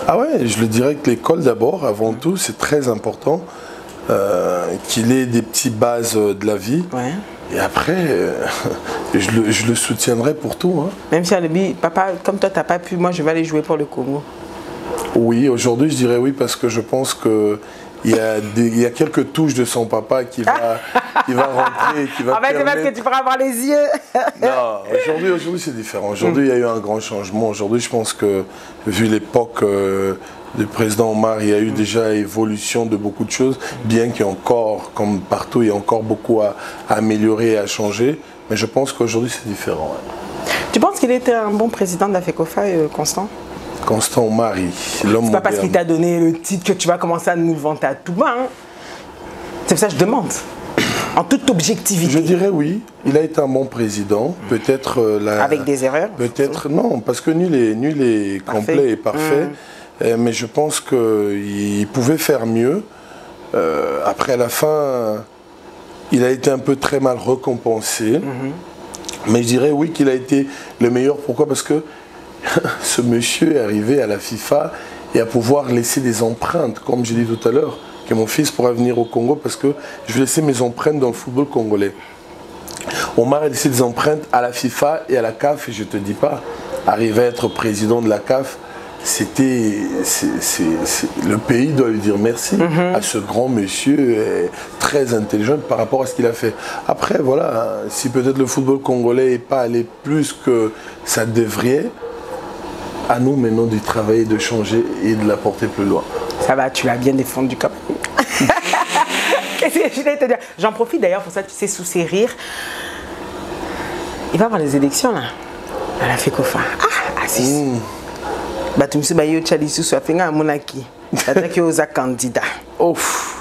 Ah ouais, je le dirais que l'école d'abord, avant tout, c'est très important. Qu'il ait des petites bases de la vie. Ouais. Et après, je le soutiendrai pour tout. Hein. Même si elle dit, papa, comme toi, tu n'as pas pu, moi, je vais aller jouer pour le Congo. Oui, aujourd'hui, je dirais oui, parce que je pense qu'il y a quelques touches de son papa qui va rentrer, qui va permettre... c'est parce que tu pourras avoir les yeux. Non, aujourd'hui c'est différent. Aujourd'hui, il y a eu un grand changement. Aujourd'hui, je pense que, vu l'époque du président Omar, il y a eu déjà évolution de beaucoup de choses, bien qu'il y ait encore, comme partout, il y a encore beaucoup à améliorer et à changer. Mais je pense qu'aujourd'hui, c'est différent. Ouais. Tu penses qu'il était un bon président de la FECOFA, Constant? Constant Omar, l'homme. C'est pas parce qu'il t'a donné le titre que tu vas commencer à nous le vanter à tout bas. Hein. C'est pour ça que je demande. En toute objectivité. Je dirais oui. Il a été un bon président. Peut-être avec des erreurs. Peut-être non, parce que nul est complet et parfait. Mais je pense qu'il pouvait faire mieux. Après, à la fin, il a été un peu très mal récompensé. Mais je dirais oui qu'il a été le meilleur. Pourquoi? Parce que ce monsieur est arrivé à la FIFA et à pouvoir laisser des empreintes, comme j'ai dit tout à l'heure, que mon fils pourra venir au Congo parce que je vais laisser mes empreintes dans le football congolais. Omar a laissé des empreintes à la FIFA et à la CAF, et je ne te dis pas, arriver à être président de la CAF, le pays doit lui dire merci à ce grand monsieur très intelligent par rapport à ce qu'il a fait. Après, voilà, si peut-être le football congolais n'est pas allé plus que ça devrait, à nous maintenant de travailler, de changer et de la porter plus loin. Ça va, tu l'as bien défendu quand même. Qu'est-ce que je voulais te dire? J'en profite d'ailleurs pour ça, tu sais, sous ses rires. Il va y avoir les élections là. À la FECOFA. Ah, Assis. Bah, tu me sais, bah, yo, Tchali, sous soit fait un monaki. T'attaques aux candidats. Ouf.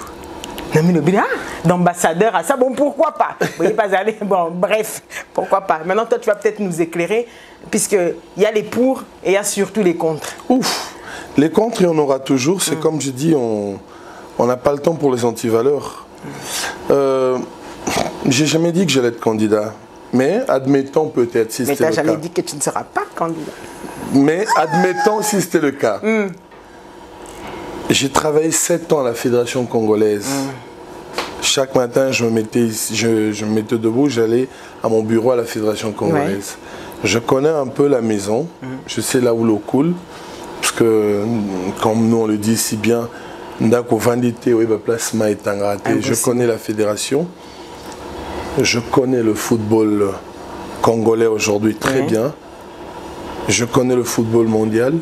Non, mais le bilan d'ambassadeur à ça, bon, pourquoi pas? Vous voyez pas aller. Bon, bref, pourquoi pas? Maintenant, toi, tu vas peut-être nous éclairer, puisqu'il y a les pour et il y a surtout les contre. Ouf. Les contre, il y en aura toujours. C'est comme je dis, on n'a pas le temps pour les antivaleurs. J'ai jamais dit que j'allais être candidat. Mais admettons peut-être si c'était le cas. Mais tu n'as jamais dit que tu ne seras pas candidat. Mais admettons si c'était le cas. J'ai travaillé 7 ans à la Fédération congolaise. Chaque matin, je me mettais debout, j'allais à mon bureau à la Fédération congolaise. Ouais. Je connais un peu la maison, je sais là où l'eau coule, parce que, comme nous on le dit si bien, je connais la fédération, je connais le football congolais aujourd'hui très bien, je connais le football mondial.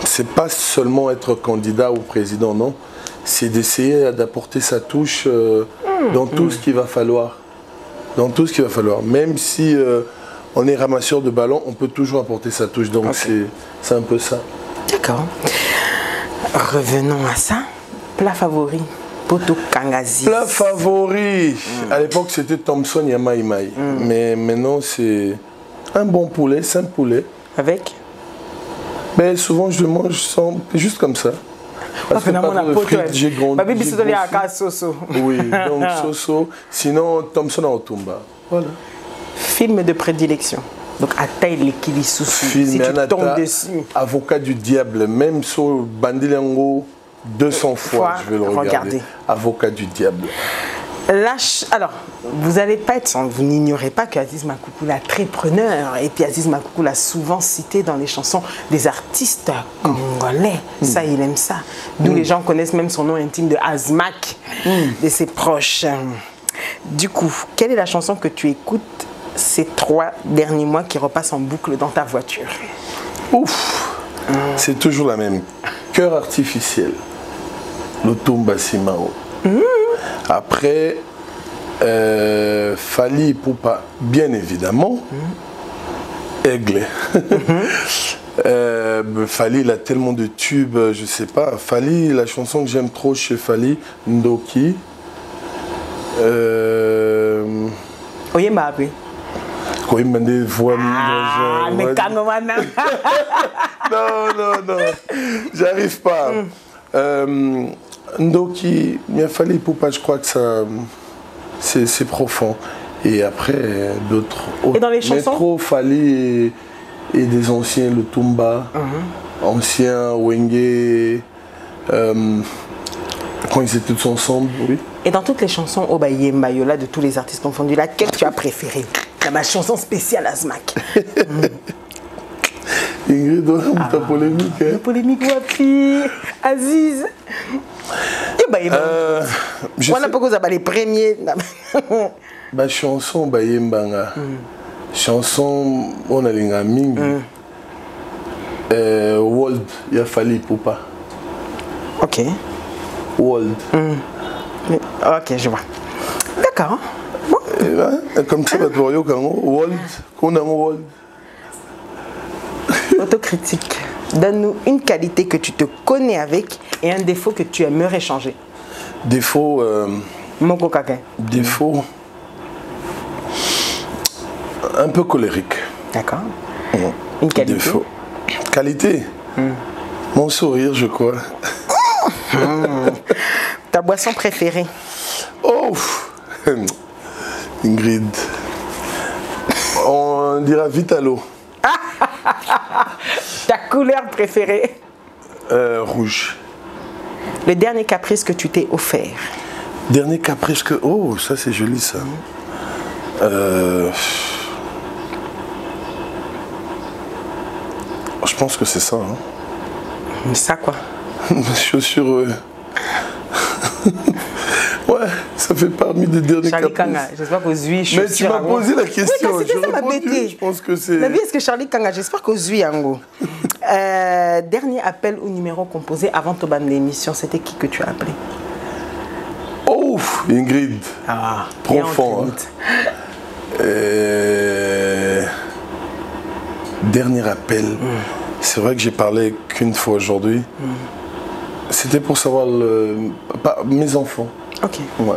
C'est pas seulement être candidat ou président, non. C'est d'essayer d'apporter sa touche dans tout ce qu'il va falloir. Dans tout ce qu'il va falloir. Même si on est ramasseur de ballons, on peut toujours apporter sa touche. Donc c'est un peu ça. D'accord. Revenons à ça. Plat favori, Poto Kangazi. Plat favori. À l'époque, c'était Thompson Yamaïmaï. Mais maintenant, c'est un bon poulet, simple poulet. Avec? Mais souvent, je le mange juste comme ça. Parce que pas de frites, j'ai grandi. Oui, donc Soso. Sinon, Thompson à Otumba. Voilà. Film de prédilection. Donc, à taille l'équilibre si tu tombes dessus. Avocat du diable. Même sur Bandilango, 200 fois, je vais le regarder. Avocat du diable. Alors, vous n'allez pas être sans, vous n'ignorez pas qu'Aziz Makoukou l'a très preneur. Et puis Aziz Makoukou l'a souvent cité dans les chansons des artistes congolais. Ça, il aime ça. D'où les gens connaissent même son nom intime de Azmak, de ses proches. Du coup, quelle est la chanson que tu écoutes ces 3 derniers mois qui repasse en boucle dans ta voiture? Ouf, c'est toujours la même. Cœur artificiel. Lutumba Simao. Après, Fali Poupa, bien évidemment. Aigle. Fali, il a tellement de tubes, je sais pas. Fali, la chanson que j'aime trop chez Fali, Ndoki. Oyemba, oui. Oyemba, des voix. Mais Kangomana. Non, j'arrive pas. Ndoki, Fali Poupa, je crois que ça, c'est profond. Et après, d'autres. Et dans les chansons? Métro, Fali et des anciens, le Tumba, anciens, Wenge, quand ils étaient tous ensemble, oui. Et dans toutes les chansons Obaye Mayola de tous les artistes confondus, laquelle tu as préférée? C'est ma chanson spéciale Azmak. Ingrid, ta polémique. La polémique, Wapi, Aziz. On n'a pas causé les premiers. Ma chanson, Bayembanga. Chanson, on a l'ingami. World, il a fallu Poupa. Ok. World. Ok, je vois. D'accord. Bon. Comme ça, World, qu'on a World. Autocritique. Donne-nous une qualité que tu te connais avec et un défaut que tu aimerais changer. Défaut. Moko Kaken. Défaut. Un peu colérique. D'accord. Une qualité. Défaut. Qualité. Mon sourire, je crois. Ta boisson préférée? Oh, Ingrid. On dira Vitalo. Ta couleur préférée? Rouge. Le dernier caprice que tu t'es offert? Dernier caprice que... Oh, ça c'est joli ça. Je pense que c'est ça. Hein. Ça quoi? Chaussures... Ouais, ça fait parmi des derniers Charlie caprices. Kanga, j'espère que vous chaussures. Mais tu m'as posé la question. Oui, je répondu. Je pense que c'est... Mais est-ce que Charlie Kanga, j'espère que vous Yango. Dernier appel au numéro composé avant ton ban d'émission, c'était qui que tu as appelé? Oh, Ingrid. Ah, profond. Hein. Dernier appel. C'est vrai que j'ai parlé qu'une fois aujourd'hui. C'était pour savoir mes enfants. Ok. Ouais.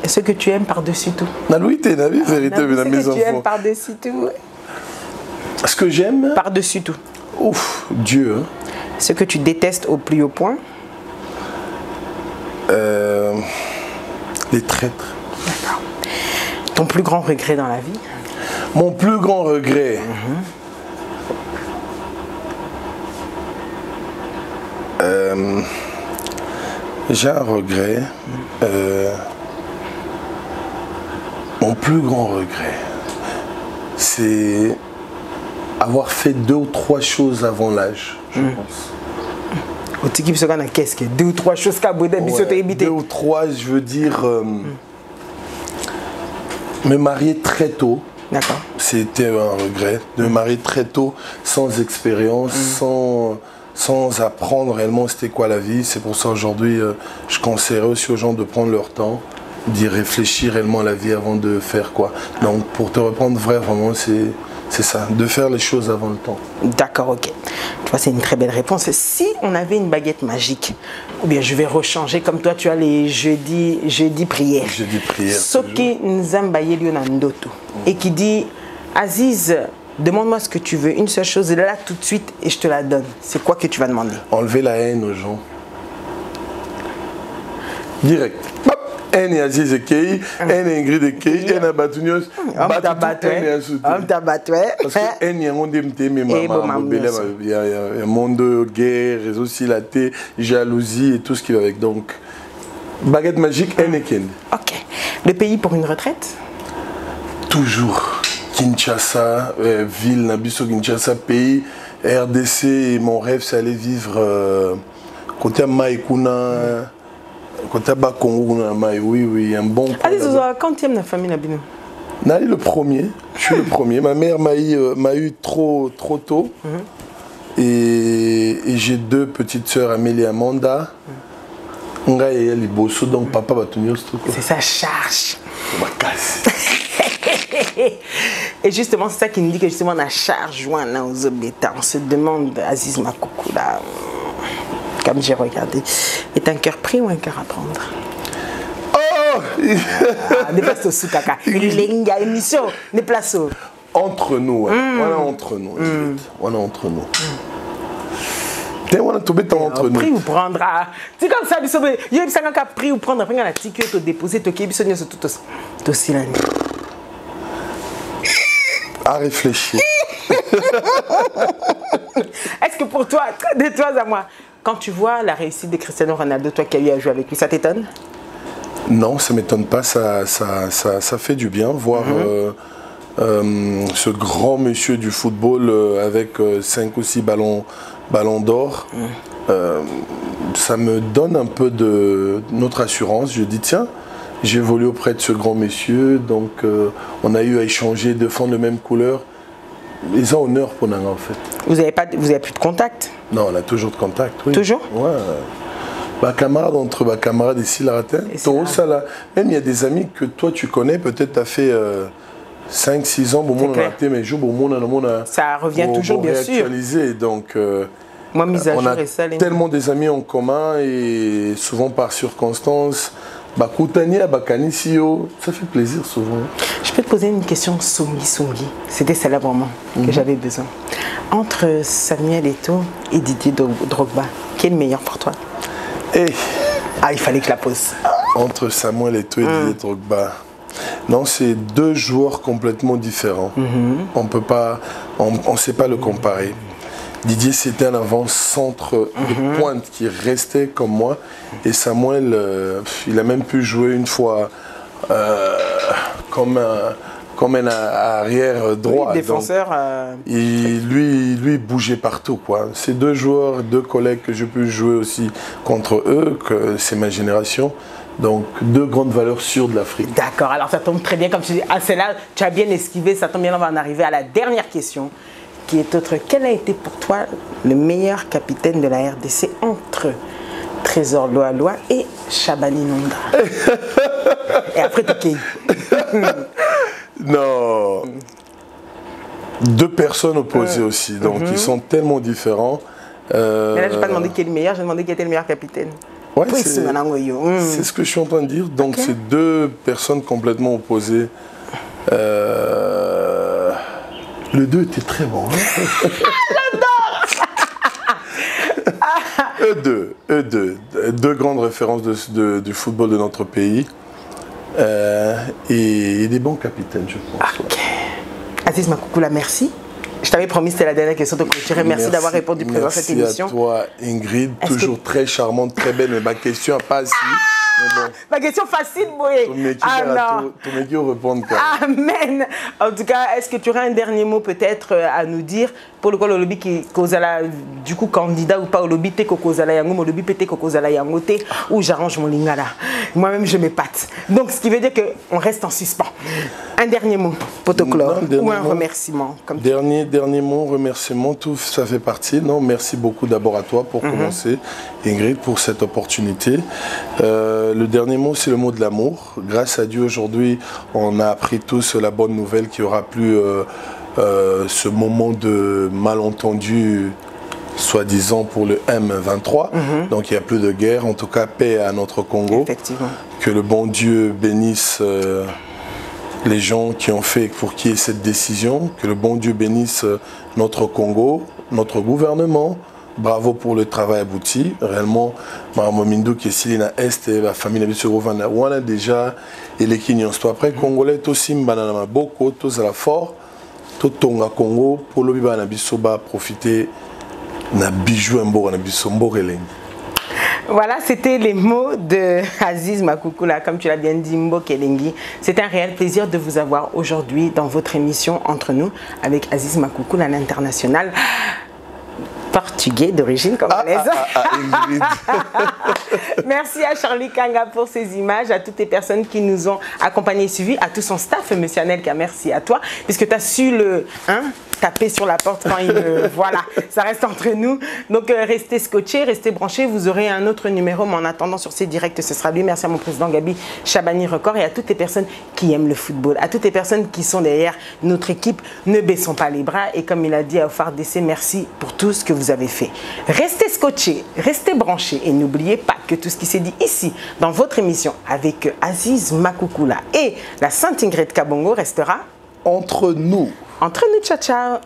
Ce que tu aimes par-dessus tout. Louis, t'es une vérité, mes enfants. Ce que tu aimes par-dessus tout. Ce que j'aime par-dessus tout. Ouf, Dieu. Ce que tu détestes au plus haut point. Les traîtres. D'accord. Ton plus grand regret dans la vie? Mon plus grand regret. J'ai un regret. Mon plus grand regret, c'est avoir fait 2 ou 3 choses avant l'âge, je pense. Au tiki qu'est-ce que 2 ou 3 choses qu'a boudé, 2 ou 3, je veux dire, me marier très tôt. D'accord. C'était un regret de me marier très tôt, sans expérience, sans apprendre réellement c'était quoi la vie. C'est pour ça aujourd'hui, je conseillerais aussi aux gens de prendre leur temps, d'y réfléchir réellement à la vie avant de faire quoi. Donc pour te reprendre vraiment, c'est ça, de faire les choses avant le temps. D'accord, ok. Tu vois, c'est une très belle réponse. Si on avait une baguette magique, ou bien je vais rechanger, comme toi tu as les jeudis prières. Jeudi prières. Soki Nzambaye Lionandoto. Et qui dit, Aziz, demande-moi ce que tu veux, une seule chose, là tout de suite, et je te la donne. C'est quoi que tu vas demander? Enlever la haine aux gens. Direct. En Aziz Ekei, en Ingrid Ekei, en Abatunios, Parce que en yango ndemte me mama il y a un monde de guerre, réseaux sociaux, jalousie et tout ce qui va avec. Donc baguette magique en Eken. Ok. Le pays pour une retraite? Toujours Kinshasa, ville Nabiso Kinshasa, pays RDC. Et mon rêve c'est aller vivre côté Maïkouna. Côté Bakongo, oui, un bon point. Allez, quand tu aimes la famille Nabino? Nali le premier, je suis le premier. Ma mère m'a eu trop tôt. Et j'ai 2 petites sœurs, Amélie et Amanda. Et Liboso, donc papa va tenir ce truc. C'est sa charge. Et justement, c'est ça qui nous dit que justement la charge aux obéta. On se demande, Aziz Makoukou là. Comme j'ai regardé, est un cœur pris ou un cœur à prendre? Oh! Déplace au soukaka. Il y a émission, déplace au. Entre nous, voilà entre nous. Voilà entre nous. On a tombé entre nous. Pris ou prendre. C'est comme ça, il y a un pris ou prendre. Après, on a ticket, tu déposer, tu as tout aussi là. À réfléchir. Est-ce que pour toi, de toi à moi, quand tu vois la réussite de Cristiano Ronaldo, toi qui as eu à jouer avec lui, ça t'étonne? Non, ça ne m'étonne pas, ça fait du bien voir ce grand monsieur du football avec 5 ou 6 ballons d'or. Ça me donne un peu de notre assurance. Je dis tiens, j'ai évolué auprès de ce grand monsieur, donc on a eu à échanger, défendre les mêmes couleurs. Les honneurs pour Nanga en fait. Vous avez plus de contact? Non, on a toujours de contact, oui. Toujours? Ouais. Camarade entre camarades ici, la ratin. Même il y a des amis que toi tu connais, peut-être tu as fait 5-6 ans, bon, mais ça revient toujours, bien sûr. Donc, moi, mise à jour on a et ça, tellement des amis en commun et souvent par circonstance. Ça fait plaisir souvent. Je peux te poser une question Songi. C'était celle-là vraiment que j'avais besoin. Entre Samuel Eto'o et Didier Drogba, qui est le meilleur pour toi? Il fallait que je la pose. Entre Samuel Eto'o et Didier Drogba. Non, c'est 2 joueurs complètement différents. On peut pas, on sait pas le comparer. Didier, c'était un avant-centre de pointe qui restait comme moi. Et Samuel, il a même pu jouer une fois comme un arrière droit. Oui, défenseur. Lui bougeait partout, quoi. Ces 2 joueurs, 2 collègues que j'ai pu jouer aussi contre eux, que c'est ma génération. Donc, 2 grandes valeurs sûres de l'Afrique. D'accord, alors ça tombe très bien, comme tu dis. Celle-là, tu as bien esquivé, ça tombe bien, on va en arriver à la dernière question. qui est autre. Quel a été pour toi le meilleur capitaine de la RDC entre Trésor Loa et Chabani Nondra? Et après, t'es Non. Deux personnes opposées aussi, donc ils sont tellement différents. Mais là, je n'ai pas demandé qui est le meilleur, j'ai demandé qui était le meilleur capitaine. Ouais, c'est ce que je suis en train de dire. Donc, c'est deux personnes complètement opposées. Le 2 était très bon. Hein. J'adore. Deux grandes références du football de notre pays. Et des bons capitaines, je pense. Ok. Aziz Makoukoula, merci. Je t'avais promis, c'était la dernière question de clôturer. Merci d'avoir répondu présent à cette émission. Merci à toi, Ingrid. Toujours très charmante, très belle. Mais ma question n'a pas assis. Bon. Ma question facile, Boé. Ton équipe répond. Amen. En tout cas, est-ce que tu aurais un dernier mot peut-être à nous dire pour le lobby qui cause du coup candidat ou pas au lobby, t'es cause la yango, mon lobby pété cause la yango, ou j'arrange mon lingala. Moi-même, je m'épate. Donc, ce qui veut dire qu'on reste en suspens. Un dernier mot, Potoclore, ou un remerciement. Comme dernier mot, remerciement, tout ça fait partie. Non, merci beaucoup d'abord à toi pour commencer, Ingrid, pour cette opportunité. Le dernier mot, c'est le mot de l'amour. Grâce à Dieu, aujourd'hui, on a appris tous la bonne nouvelle qu'il n'y aura plus ce moment de malentendu, soi-disant pour le M23. Donc, il n'y a plus de guerre. En tout cas, paix à notre Congo. Effectivement. Que le bon Dieu bénisse les gens qui ont fait pour qu'il y ait cette décision. Que le bon Dieu bénisse notre Congo, notre gouvernement. Bravo pour le travail abouti. Réellement, Mamomindo qui est ici dans l'Est, la famille de M. Rovana, on a déjà, et les Kenyans. Après, Congolais, aussi, Mbanana, beaucoup, tous à la fort, tout Tonga Congo, pour le Biba, Nabisoba, profiter, Nabijou, Mbo, Nabisombo, Releng. Voilà, c'était les mots de Aziz Makoukoula, comme tu l'as bien dit, Mbo Kelengi. C'est un réel plaisir de vous avoir aujourd'hui dans votre émission Entre nous avec Aziz Makoukoula à l'international. Portugais d'origine congolaise. Merci à Charlie Kanga pour ces images, à toutes les personnes qui nous ont accompagnés et suivis, à tout son staff, Monsieur Anelka, merci à toi, puisque tu as su taper sur la porte quand il... voilà, ça reste entre nous. Donc, restez scotchés, restez branchés. Vous aurez un autre numéro, mais en attendant, sur ces directs, ce sera lui. Merci à mon président Gabi Chabani Record et à toutes les personnes qui aiment le football, à toutes les personnes qui sont derrière notre équipe. Ne baissons pas les bras. Et comme il a dit à Ofar DC, merci pour tout ce que vous avez fait. Restez scotchés, restez branchés et n'oubliez pas que tout ce qui s'est dit ici, dans votre émission, avec Aziz Makoukoula et la Sainte Ingrid Kabongo restera entre nous. Entre nous, ciao, ciao.